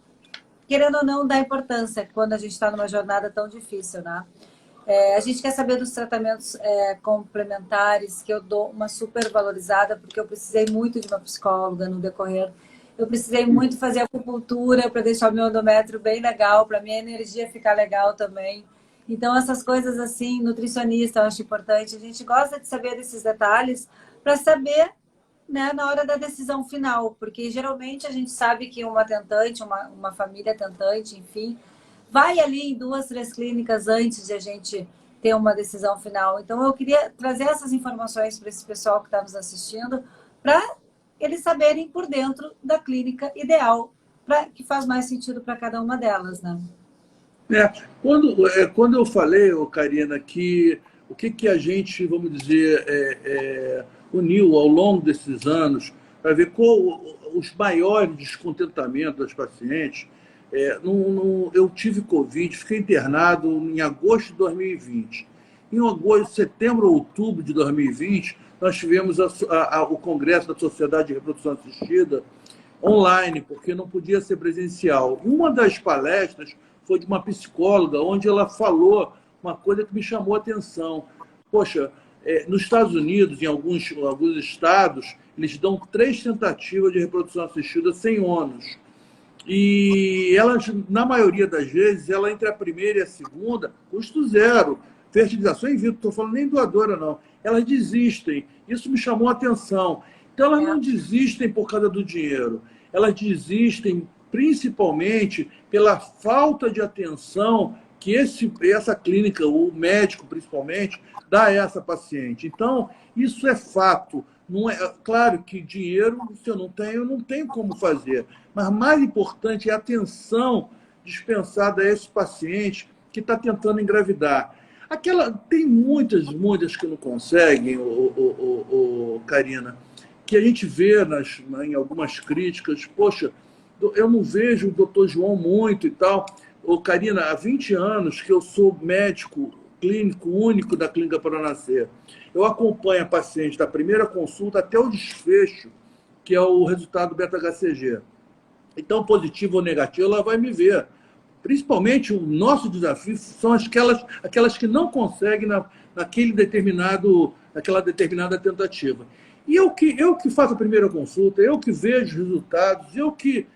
querendo ou não, dá importância quando a gente está numa jornada tão difícil, né? A gente quer saber dos tratamentos complementares, que eu dou uma super valorizada, porque eu precisei muito de uma psicóloga no decorrer. Eu precisei muito fazer acupuntura para deixar o meu endométrio bem legal, para minha energia ficar legal também. Então, essas coisas assim, nutricionista, eu acho importante. A gente gosta de saber desses detalhes para saber, né, na hora da decisão final, porque geralmente a gente sabe que uma tentante, uma família tentante, enfim, vai ali em 2, 3 clínicas antes de a gente ter uma decisão final. Então, eu queria trazer essas informações para esse pessoal que está nos assistindo, para eles saberem por dentro da clínica ideal que faz mais sentido para cada uma delas, né? Quando eu falei, Karina, que o que a gente, vamos dizer, uniu ao longo desses anos para ver qual os maiores descontentamentos das pacientes, eu tive Covid, fiquei internado em agosto de 2020. Em agosto, setembro ou outubro de 2020, nós tivemos o Congresso da Sociedade de Reprodução Assistida online, porque não podia ser presencial. Uma das palestras foi de uma psicóloga, onde ela falou uma coisa que me chamou a atenção. Poxa, nos Estados Unidos, em alguns estados, eles dão 3 tentativas de reprodução assistida sem ônus. E elas, na maioria das vezes, ela entre a primeira e a segunda, custo zero. Fertilização in vitro, estou falando nem doadora, não. Elas desistem. Isso me chamou a atenção. Então, elas não desistem por causa do dinheiro. Elas desistem principalmente pela falta de atenção que essa clínica, o médico principalmente, dá a essa paciente. Então, isso é fato. Não é, claro que dinheiro, se eu não tenho como fazer. Mas mais importante é a atenção dispensada a esse paciente que está tentando engravidar. Tem muitas que não conseguem, Karina, que a gente vê em algumas críticas. Poxa, eu não vejo o doutor João muito e tal. Karina, há 20 anos que eu sou médico clínico único da Clínica para Nascer. Eu acompanho a paciente da primeira consulta até o desfecho, que é o resultado do beta-HCG. Então, positivo ou negativo, ela vai me ver. Principalmente, o nosso desafio são aquelas que não conseguem naquela determinada tentativa. E eu que faço a primeira consulta, eu que vejo os resultados, eu que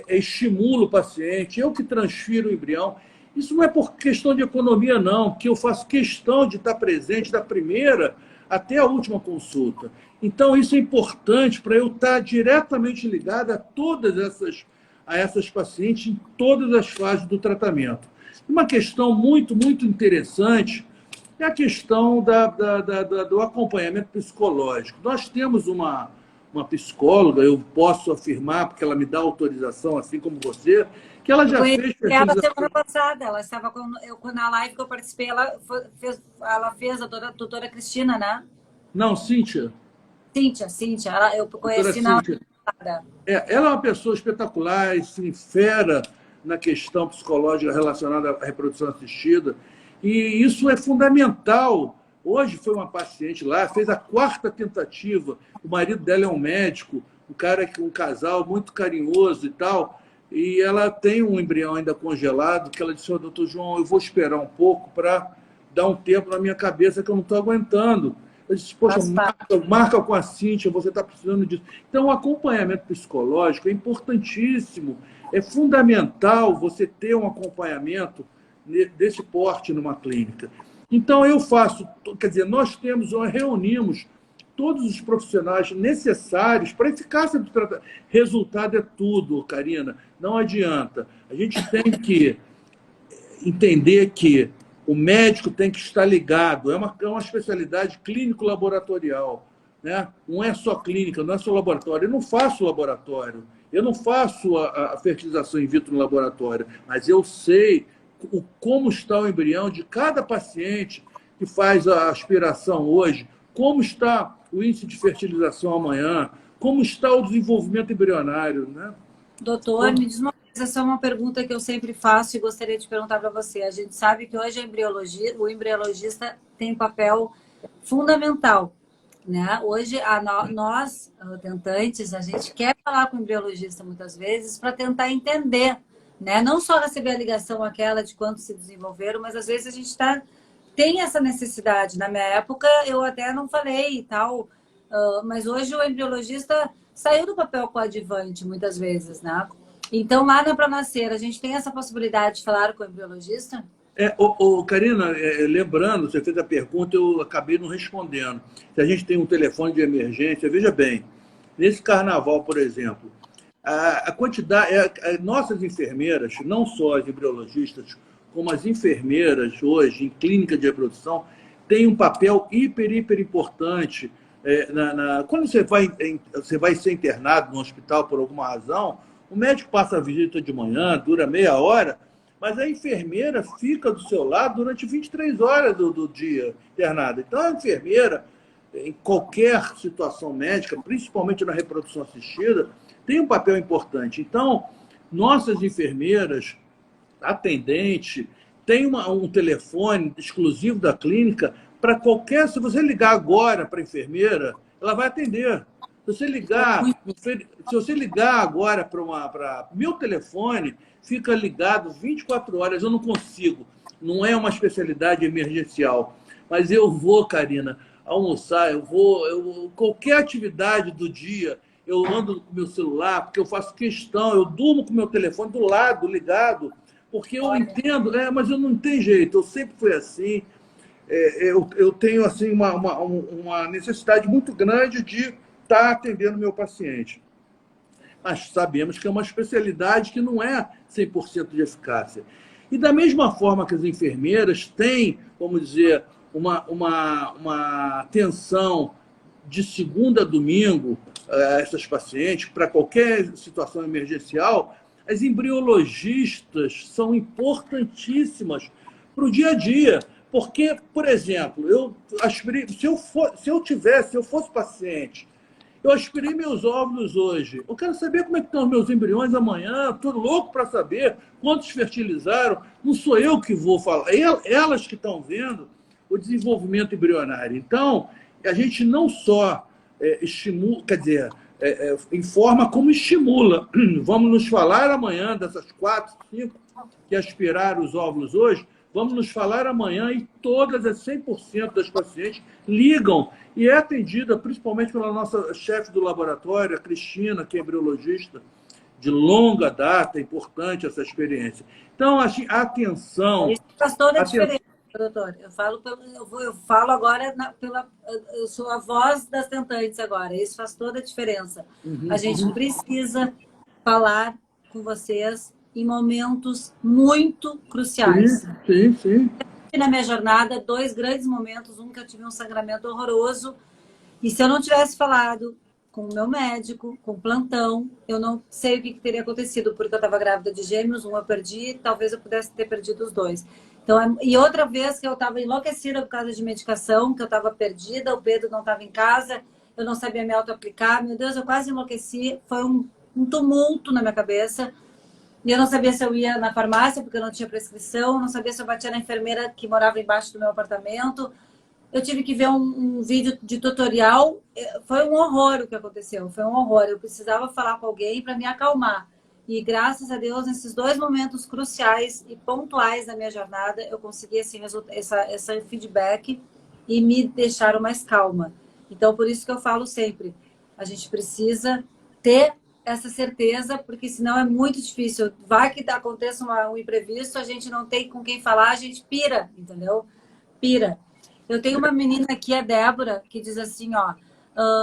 estimulo o paciente, eu que transfiro o embrião. Isso não é por questão de economia, não, que eu faço questão de estar presente da primeira até a última consulta. Então, isso é importante para eu estar diretamente ligado a todas essas pacientes em todas as fases do tratamento. Uma questão muito, muito interessante é a questão do acompanhamento psicológico. Nós temos uma psicóloga, eu posso afirmar, porque ela me dá autorização, assim como você, que ela já fez... Ela semana passada, ela estava na live que eu participei, ela fez a doutora Cristina, né? Não, Cíntia. Cíntia, eu conheci na live passada. Ela é uma pessoa espetacular, assim, fera na questão psicológica relacionada à reprodução assistida, e isso é fundamental. Hoje foi uma paciente lá, fez a 4ª tentativa, o marido dela é um médico, um casal muito carinhoso e tal, e ela tem um embrião ainda congelado, que ela disse, doutor João, eu vou esperar um pouco para dar um tempo na minha cabeça que eu não estou aguentando. Eu disse, poxa, marca com a Cíntia, você está precisando disso. Então, o acompanhamento psicológico é importantíssimo, é fundamental você ter um acompanhamento desse porte numa clínica. Então, nós reunimos todos os profissionais necessários para a eficácia do tratamento. Resultado é tudo, Karina, não adianta. A gente tem que entender que o médico tem que estar ligado, é uma especialidade clínico-laboratorial, né? Não é só clínica, não é só laboratório. Eu não faço laboratório, eu não faço a fertilização in vitro no laboratório, mas eu sei como está o embrião de cada paciente que faz a aspiração hoje, como está o índice de fertilização amanhã, como está o desenvolvimento embrionário, né? Doutor, me diz uma coisa, essa é uma pergunta que eu sempre faço e gostaria de perguntar para você. A gente sabe que hoje o embriologista tem um papel fundamental, né? Hoje, nós, tentantes, a gente quer falar com o embriologista muitas vezes para tentar entender, né? Não só receber a ligação aquela de quanto se desenvolveram, mas às vezes a gente tem essa necessidade. Na minha época, eu até não falei e tal, mas hoje o embriologista saiu do papel coadjuvante, muitas vezes, né? Então, lá na Pra Nascer, a gente tem essa possibilidade de falar com o embriologista? Karina, lembrando, você fez a pergunta, eu acabei não respondendo. Se a gente tem um telefone de emergência, veja bem, nesse carnaval, por exemplo, a quantidade... nossas enfermeiras, não só as embriologistas, como as enfermeiras hoje, em clínica de reprodução, têm um papel hiper importante. Quando você vai ser internado no hospital por alguma razão, O médico passa a visita de manhã, dura meia hora, mas a enfermeira fica do seu lado durante 23 horas do dia internada. Então, a enfermeira, em qualquer situação médica, principalmente na reprodução assistida, tem um papel importante. Então, nossas enfermeiras, atendente, tem um telefone exclusivo da clínica para qualquer... Se você ligar agora para a enfermeira, ela vai atender. Se você ligar agora para meu telefone, fica ligado 24 horas. Eu não consigo. Não é uma especialidade emergencial. Mas eu vou, Karina, almoçar, qualquer atividade do dia, eu ando com o meu celular, porque eu faço questão, eu durmo com o meu telefone do lado, ligado, porque eu entendo, mas eu não tenho jeito, eu sempre fui assim. Eu tenho assim, uma necessidade muito grande de estar atendendo meu paciente. Mas sabemos que é uma especialidade que não é 100% de eficácia. E da mesma forma que as enfermeiras têm, vamos dizer, uma atenção de segunda a domingo a essas pacientes, para qualquer situação emergencial, as embriologistas são importantíssimas para o dia a dia. Porque, por exemplo, se eu fosse paciente, eu aspirei meus óvulos hoje. Eu quero saber como é que estão os meus embriões amanhã. Estou louco para saber quantos fertilizaram. Não sou eu que vou falar. Elas que estão vendo o desenvolvimento embrionário. Então, a gente não só estimula, quer dizer, informa como estimula. Vamos nos falar amanhã dessas 4, 5 que aspiraram os óvulos hoje. Vamos nos falar amanhã e todas as 100% das pacientes ligam e é atendida principalmente pela nossa chefe do laboratório, a Cristina, que é embriologista de longa data, é importante essa experiência. Então, a atenção... Isso faz toda a diferença, doutor. Eu falo agora, eu sou a voz das tentantes agora, isso faz toda a diferença. A gente precisa falar com vocês em momentos muito cruciais. Sim. Na minha jornada, 2 grandes momentos. Um que eu tive um sangramento horroroso. E se eu não tivesse falado com o meu médico, com o plantão, eu não sei o que teria acontecido, porque eu estava grávida de gêmeos, um eu perdi, talvez eu pudesse ter perdido os 2. Então, e outra vez que eu estava enlouquecida por causa de medicação, que eu estava perdida, o Pedro não estava em casa, eu não sabia me auto-aplicar. Meu Deus, eu quase enlouqueci. Foi um tumulto na minha cabeça. E eu não sabia se eu ia na farmácia, porque eu não tinha prescrição, não sabia se eu batia na enfermeira que morava embaixo do meu apartamento. Eu tive que ver um vídeo de tutorial. Foi um horror o que aconteceu, foi um horror. Eu precisava falar com alguém para me acalmar. E graças a Deus, nesses 2 momentos cruciais e pontuais da minha jornada, eu consegui esse feedback e me deixaram mais calma. Então, por isso que eu falo sempre, a gente precisa ter essa certeza, porque senão é muito difícil. Vai que aconteça um imprevisto, a gente não tem com quem falar, a gente pira, entendeu? Pira. Eu tenho uma menina aqui, a Débora, que diz assim, ó,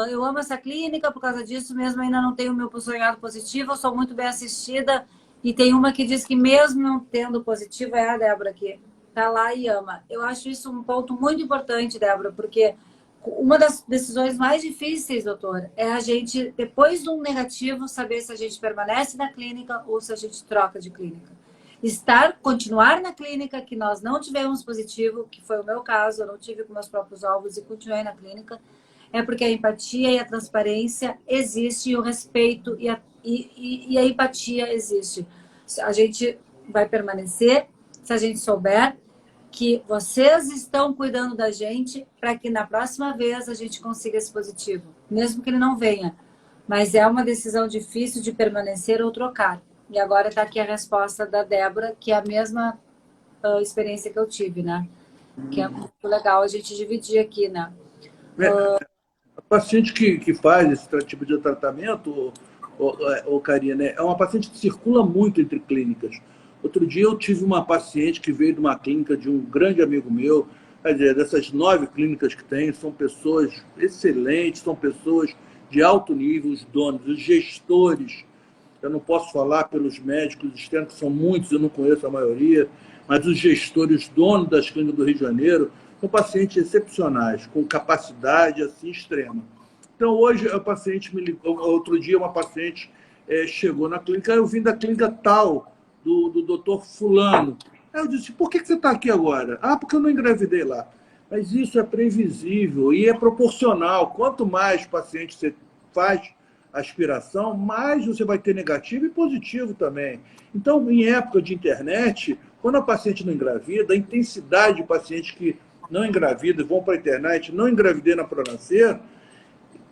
eu amo essa clínica, por causa disso mesmo ainda não tenho o meu sonhado positivo, eu sou muito bem assistida, e tem uma que diz que mesmo não tendo positivo, é a Débora aqui, tá lá e ama. Eu acho isso um ponto muito importante, Débora, porque uma das decisões mais difíceis, doutor, é a gente, depois de um negativo, saber se a gente permanece na clínica ou se a gente troca de clínica. Continuar na clínica, que nós não tivemos positivo, que foi o meu caso, eu não tive com meus próprios ovos e continuei na clínica, é porque a empatia e a transparência existe, e o respeito e a empatia existe. A gente vai permanecer se a gente souber que vocês estão cuidando da gente para que na próxima vez a gente consiga esse positivo, mesmo que ele não venha. Mas é uma decisão difícil de permanecer ou trocar. E agora está aqui a resposta da Débora, que é a mesma experiência que eu tive, né? Que é muito legal a gente dividir aqui, né? A paciente que faz esse tipo de tratamento, Karina, é uma paciente que circula muito entre clínicas. Outro dia eu tive uma paciente que veio de uma clínica de um grande amigo meu. Quer dizer, dessas 9 clínicas que tem, são pessoas excelentes, são pessoas de alto nível, os donos, os gestores. Eu não posso falar pelos médicos externos, que são muitos, eu não conheço a maioria, mas os gestores, os donos das clínicas do Rio de Janeiro, são pacientes excepcionais, com capacidade assim extrema. Então, hoje, a paciente me ligou, outro dia, uma paciente chegou na clínica, eu vim da clínica tal, do doutor fulano. Aí eu disse, por que você está aqui agora? Ah, porque eu não engravidei lá. Mas isso é previsível e é proporcional. Quanto mais paciente você faz aspiração, mais você vai ter negativo e positivo também. Então, em época de internet, quando a paciente não engravida, a intensidade de pacientes que não engravidam e vão para a internet, não engravidei na Pronascer,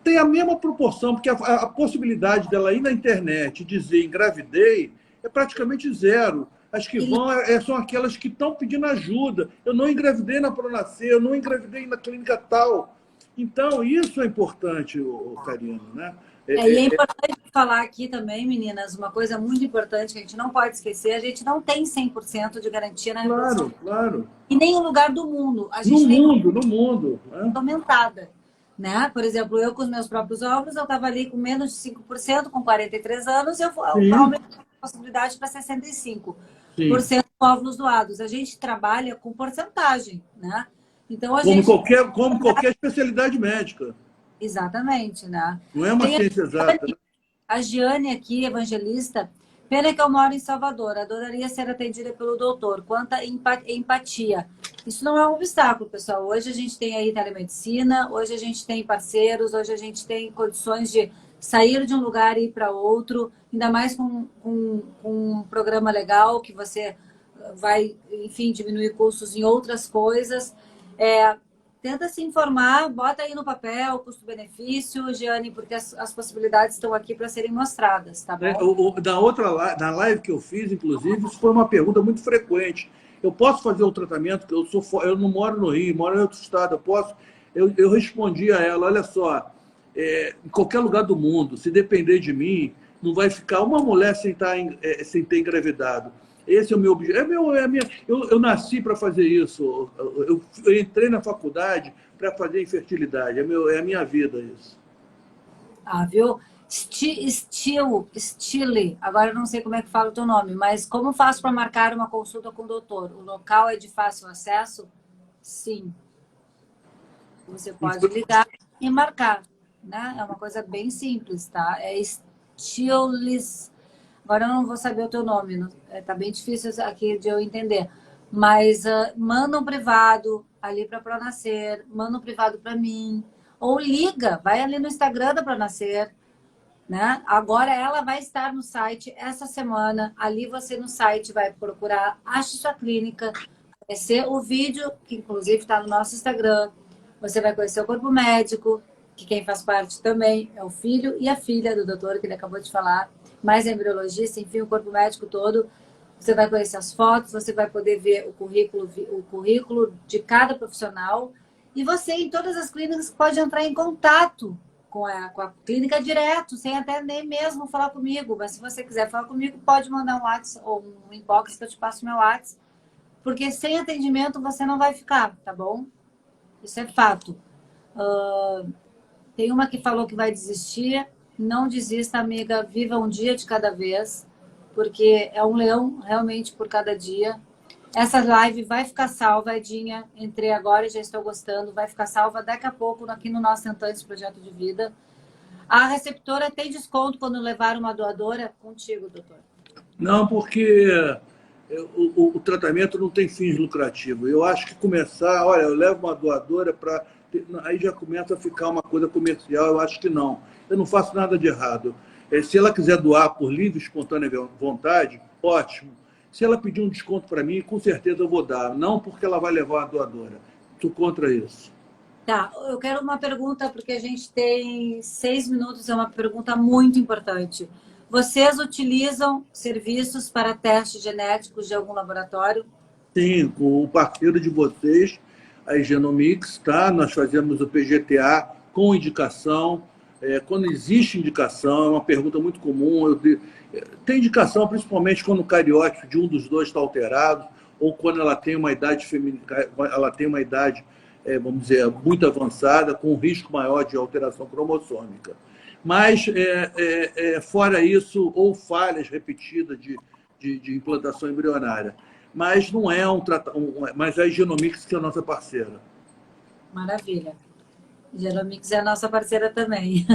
tem a mesma proporção, porque a possibilidade dela ir na internet e dizer engravidei é praticamente zero. As que vão são aquelas que estão pedindo ajuda. Eu não engravidei na Pronascer, eu não engravidei na clínica tal. Então, isso é importante, Karina, né? E é importante falar aqui também, meninas, uma coisa muito importante que a gente não pode esquecer, a gente não tem 100% de garantia na reprodução. Claro. Em nenhum lugar do mundo. A No gente mundo. Aumentada. Né? Por exemplo, eu com os meus próprios óvulos, eu estava ali com menos de 5%, com 43 anos, eu aumentei a possibilidade para 65% de óvulos doados. A gente trabalha com porcentagem, né? Então, como qualquer especialidade médica. Exatamente, né? Não é uma ciência exata. Né? A Giane aqui, evangelista, pena que eu moro em Salvador, adoraria ser atendida pelo doutor. Quanta empatia. Isso não é um obstáculo, pessoal. Hoje a gente tem aí telemedicina, hoje a gente tem parceiros, hoje a gente tem condições de sair de um lugar e ir para outro, ainda mais com um programa legal que você vai, enfim, diminuir custos em outras coisas. Tenta se informar, bota aí no papel, custo-benefício, Giane, porque as possibilidades estão aqui para serem mostradas, tá bom? Na live que eu fiz, inclusive, isso foi uma pergunta muito frequente. Eu posso fazer o tratamento? Eu não moro no Rio, moro em outro estado, eu posso? Eu respondi a ela, olha só, em qualquer lugar do mundo, se depender de mim, não vai ficar uma mulher sem ter engravidado. Esse é o meu objetivo. Eu nasci para fazer isso. Eu entrei na faculdade para fazer infertilidade. É a minha vida isso. Viu? Stile. Agora eu não sei como é que fala o teu nome, mas como faço para marcar uma consulta com o doutor? O local é de fácil acesso? Sim. Você pode ligar e marcar, né? É uma coisa bem simples, tá? É Stiles. Agora eu não vou saber o teu nome, tá bem difícil aqui de eu entender. Mas manda um privado ali para Pronascer, manda um privado para mim, ou liga, vai ali no Instagram da Pronascer, né? Agora ela vai estar no site essa semana. Ali você no site vai procurar Ache Sua Clínica, conhecer o vídeo, que inclusive está no nosso Instagram. Você vai conhecer o corpo médico, que quem faz parte também é o filho e a filha do doutor, que ele acabou de falar, mais a embriologista, enfim, o corpo médico todo. Você vai conhecer as fotos, você vai poder ver o currículo de cada profissional. E você, em todas as clínicas, pode entrar em contato com a clínica direto, sem até nem mesmo falar comigo. Mas se você quiser falar comigo, pode mandar um WhatsApp ou um inbox que eu te passo meu WhatsApp. Porque sem atendimento você não vai ficar, tá bom? Isso é fato. Tem uma que falou que vai desistir. Não desista, amiga. Viva um dia de cada vez. Porque é um leão realmente por cada dia. Essa live vai ficar salva, Edinha. Entrei agora e já estou gostando. Vai ficar salva daqui a pouco aqui no nosso Tentantes Projeto de Vida. A receptora tem desconto quando levar uma doadora? Contigo, doutor. Não, porque o tratamento não tem fins lucrativos. Eu acho que começar, olha, eu levo uma doadora para... Aí já começa a ficar uma coisa comercial, eu acho que não. Eu não faço nada de errado. Se ela quiser doar por livre e espontânea vontade, ótimo. Se ela pedir um desconto para mim, com certeza eu vou dar. Não porque ela vai levar a doadora. Estou contra isso. Tá, eu quero uma pergunta, porque a gente tem 6 minutos, é uma pergunta muito importante. Vocês utilizam serviços para testes genéticos de algum laboratório? Sim, com o parceiro de vocês, a Genomics, tá? Nós fazemos o PGTA com indicação. Quando existe indicação, é uma pergunta muito comum. Tem indicação principalmente quando o cariótipo de um dos dois está alterado, ou quando ela tem uma idade feminina, ela tem uma idade, vamos dizer, muito avançada, com um risco maior de alteração cromossômica. Mas, fora isso, ou falhas repetidas de implantação embrionária. Mas não é mas é a Genomics que é a nossa parceira. Maravilha. Genomix é a nossa parceira também.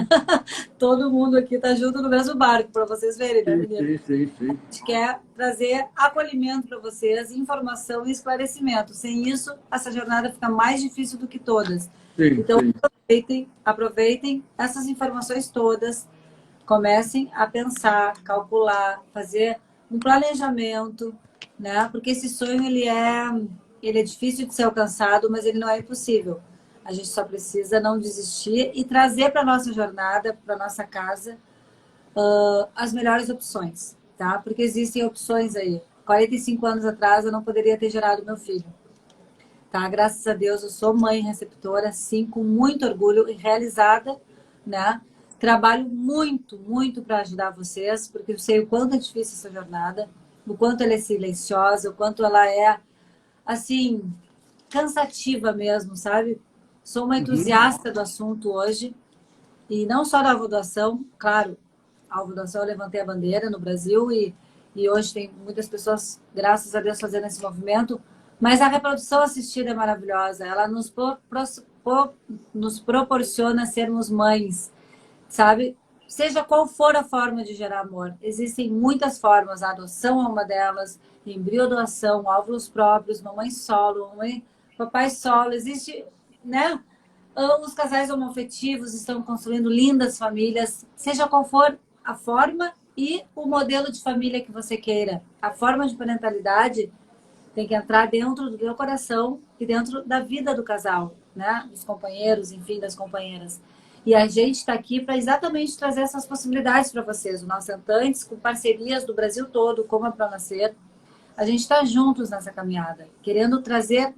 Todo mundo aqui está junto no mesmo barco, para vocês verem, né, menina? Sim. A gente quer trazer acolhimento para vocês, informação e esclarecimento. Sem isso, essa jornada fica mais difícil do que todas. Então, Sim. aproveitem essas informações todas, comecem a pensar, calcular, fazer um planejamento, né? Porque esse sonho, ele é difícil de ser alcançado, mas ele não é impossível. A gente só precisa não desistir e trazer para a nossa jornada, para a nossa casa, as melhores opções, tá? Porque existem opções aí. 45 anos atrás eu não poderia ter gerado meu filho, tá? Graças a Deus eu sou mãe receptora, sim, com muito orgulho e realizada, né? Trabalho muito para ajudar vocês, porque eu sei o quanto é difícil essa jornada, o quanto ela é silenciosa, o quanto ela é, assim, cansativa mesmo, sabe? Sou uma entusiasta do assunto hoje, e não só da avuldação, claro, a avuldação eu levantei a bandeira no Brasil e hoje tem muitas pessoas, graças a Deus, fazendo esse movimento, mas a reprodução assistida é maravilhosa, ela nos proporciona sermos mães, sabe? Seja qual for a forma de gerar amor, existem muitas formas, a adoção é uma delas, embriodoação, óvulos próprios, mamãe solo, papai solo, existe, né? Os casais homoafetivos estão construindo lindas famílias, seja qual for a forma e o modelo de família que você queira. A forma de parentalidade tem que entrar dentro do teu coração e dentro da vida do casal, né? Dos companheiros, enfim, das companheiras. E a gente está aqui para exatamente trazer essas possibilidades para vocês. O Nós Tentantes, com parcerias do Brasil todo, como a Pronascer, a gente está juntos nessa caminhada, querendo trazer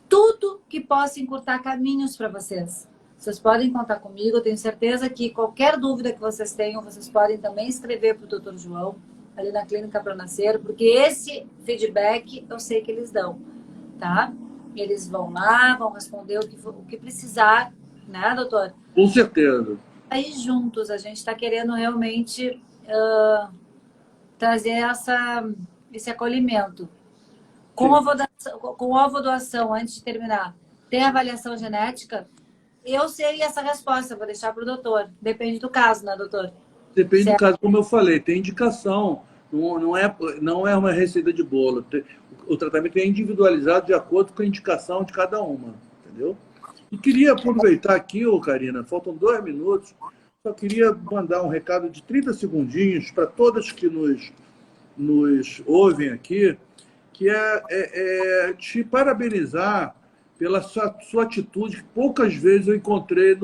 tudo que possa encurtar caminhos para vocês. Vocês podem contar comigo, eu tenho certeza que qualquer dúvida que vocês tenham, vocês podem também escrever para o Dr. João, ali na Clínica Pronascer, porque esse feedback eu sei que eles dão, tá? Eles vão lá, vão responder o que precisar, né, doutor? Com certeza. Aí juntos, a gente está querendo realmente trazer esse acolhimento. Com a avaliação, antes de terminar, tem avaliação genética? Eu sei essa resposta, vou deixar para o doutor. Depende do caso, né, doutor? Depende do Certo. caso, como eu falei, tem indicação. Não é uma receita de bolo. O tratamento é individualizado de acordo com a indicação de cada uma, entendeu? E queria aproveitar aqui, Karina, faltam 2 minutos, só queria mandar um recado de 30 segundinhos para todas que nos ouvem aqui, que te parabenizar pela sua atitude, que poucas vezes eu encontrei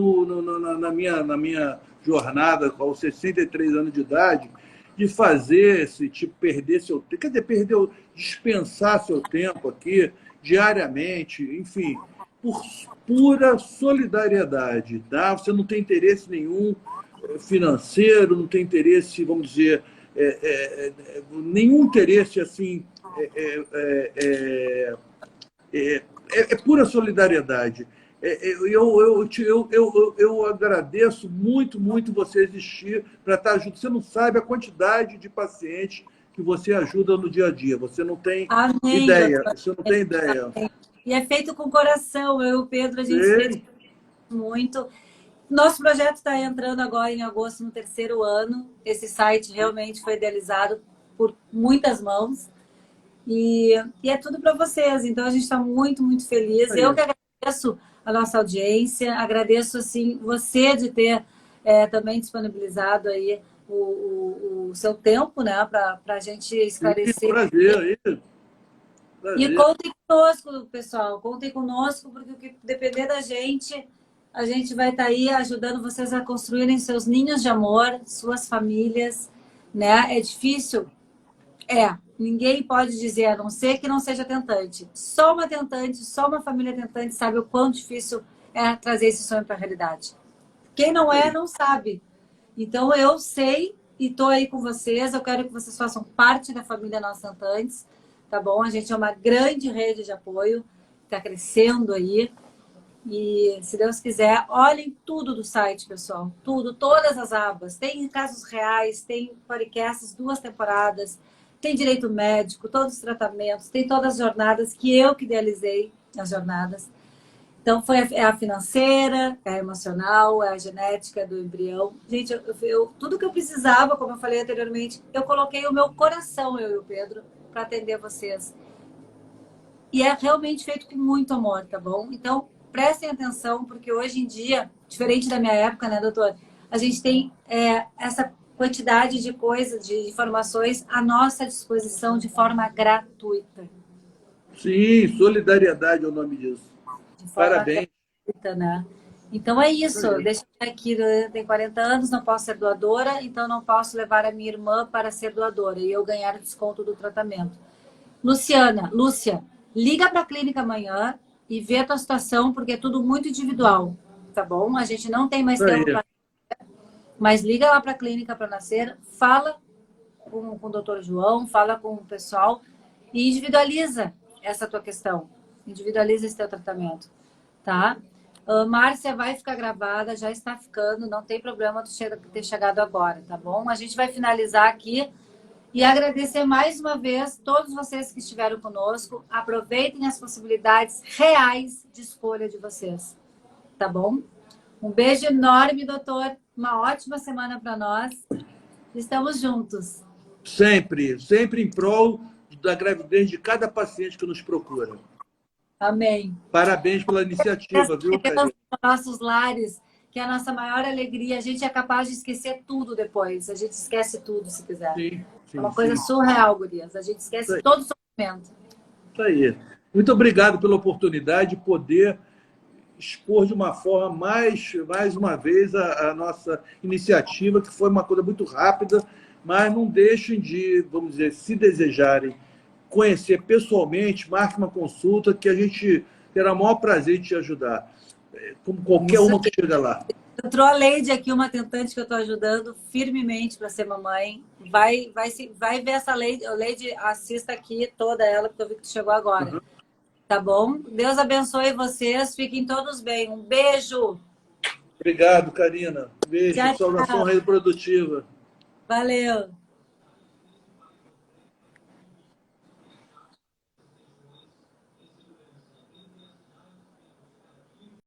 na minha jornada aos 63 anos de idade, de fazer esse tipo, perder seu tempo, quer dizer, dispensar seu tempo aqui diariamente, enfim, por pura solidariedade, tá? Você não tem interesse nenhum financeiro, não tem interesse, vamos dizer, nenhum interesse assim, pura solidariedade. Eu agradeço muito você existir para estar junto. Você não sabe a quantidade de pacientes que você ajuda no dia a dia. Você não tem ideia. Você não tem ideia. E é feito com coração. Eu e o Pedro, a gente se dedica muito. Nosso projeto está entrando agora em agosto, no 3º ano. Esse site realmente foi idealizado por muitas mãos. E é tudo para vocês. Então, a gente está muito feliz. Eu que agradeço a nossa audiência, agradeço assim, você de ter também disponibilizado aí o seu tempo, né, para a gente esclarecer. Prazer. E contem conosco, pessoal. Contem conosco, porque o que depender da gente, a gente vai estar aí ajudando vocês a construírem seus ninhos de amor, suas famílias, né? É difícil? Ninguém pode dizer, a não ser que não seja tentante. Só uma tentante, só uma família tentante sabe o quão difícil é trazer esse sonho para a realidade. Quem não é, não sabe. Então, eu sei e estou aí com vocês. Eu quero que vocês façam parte da família Nós Tentantes, tá bom? A gente é uma grande rede de apoio, está crescendo aí. E, se Deus quiser, olhem tudo do site, pessoal. Tudo, todas as abas. Tem casos reais, tem podcasts, 2 temporadas, tem direito médico, todos os tratamentos, tem todas as jornadas que eu que idealizei, as jornadas. Então, é a financeira, é a emocional, é a genética do embrião. Gente, tudo que eu precisava, como eu falei anteriormente, eu coloquei o meu coração, eu e o Pedro, para atender vocês. E é realmente feito com muito amor, tá bom? Então, prestem atenção, porque hoje em dia, diferente da minha época, né, doutor? A gente tem essa quantidade de coisas, de informações à nossa disposição de forma gratuita. Sim, solidariedade é o nome disso. De forma Parabéns. gratuita, né? Então é isso. Deixa eu aqui, eu tenho 40 anos, não posso ser doadora, então não posso levar a minha irmã para ser doadora e eu ganhar o desconto do tratamento. Lúcia, liga para a clínica amanhã e vê a tua situação, porque é tudo muito individual, tá bom? A gente não tem mais Isso tempo aí. mas liga lá para a clínica para nascer, fala com o doutor João, fala com o pessoal e individualiza essa tua questão. Individualiza esse teu tratamento, tá? Márcia, vai ficar gravada, já está ficando, não tem problema tu ter chegado agora, tá bom? A gente vai finalizar aqui e agradecer mais uma vez todos vocês que estiveram conosco. Aproveitem as possibilidades reais de escolha de vocês, tá bom? Um beijo enorme, doutor. Uma ótima semana para nós. Estamos juntos. Sempre, sempre em prol da gravidez de cada paciente que nos procura. Amém. Parabéns pela iniciativa, viu, Karina? Nossos lares, que é a nossa maior alegria. A gente é capaz de esquecer tudo depois. A gente esquece tudo, se quiser. Sim, É uma coisa surreal, gurias. A gente esquece todo o sofrimento. Isso aí. Muito obrigado pela oportunidade de poder expor de uma forma mais uma vez a nossa iniciativa, que foi uma coisa muito rápida, mas não deixem de, vamos dizer, se desejarem conhecer pessoalmente, marque uma consulta que a gente terá o maior prazer de te ajudar, como qualquer uma que chega lá. Entrou a Leide aqui, uma tentante que eu estou ajudando firmemente para ser mamãe. Vai ver essa Leide. Leide, assista aqui toda ela, porque eu vi que tu chegou agora. Uhum. Tá bom? Deus abençoe vocês. Fiquem todos bem. Um beijo. Obrigado, Karina. Beijo. Tchau, Saudação reprodutiva. Valeu.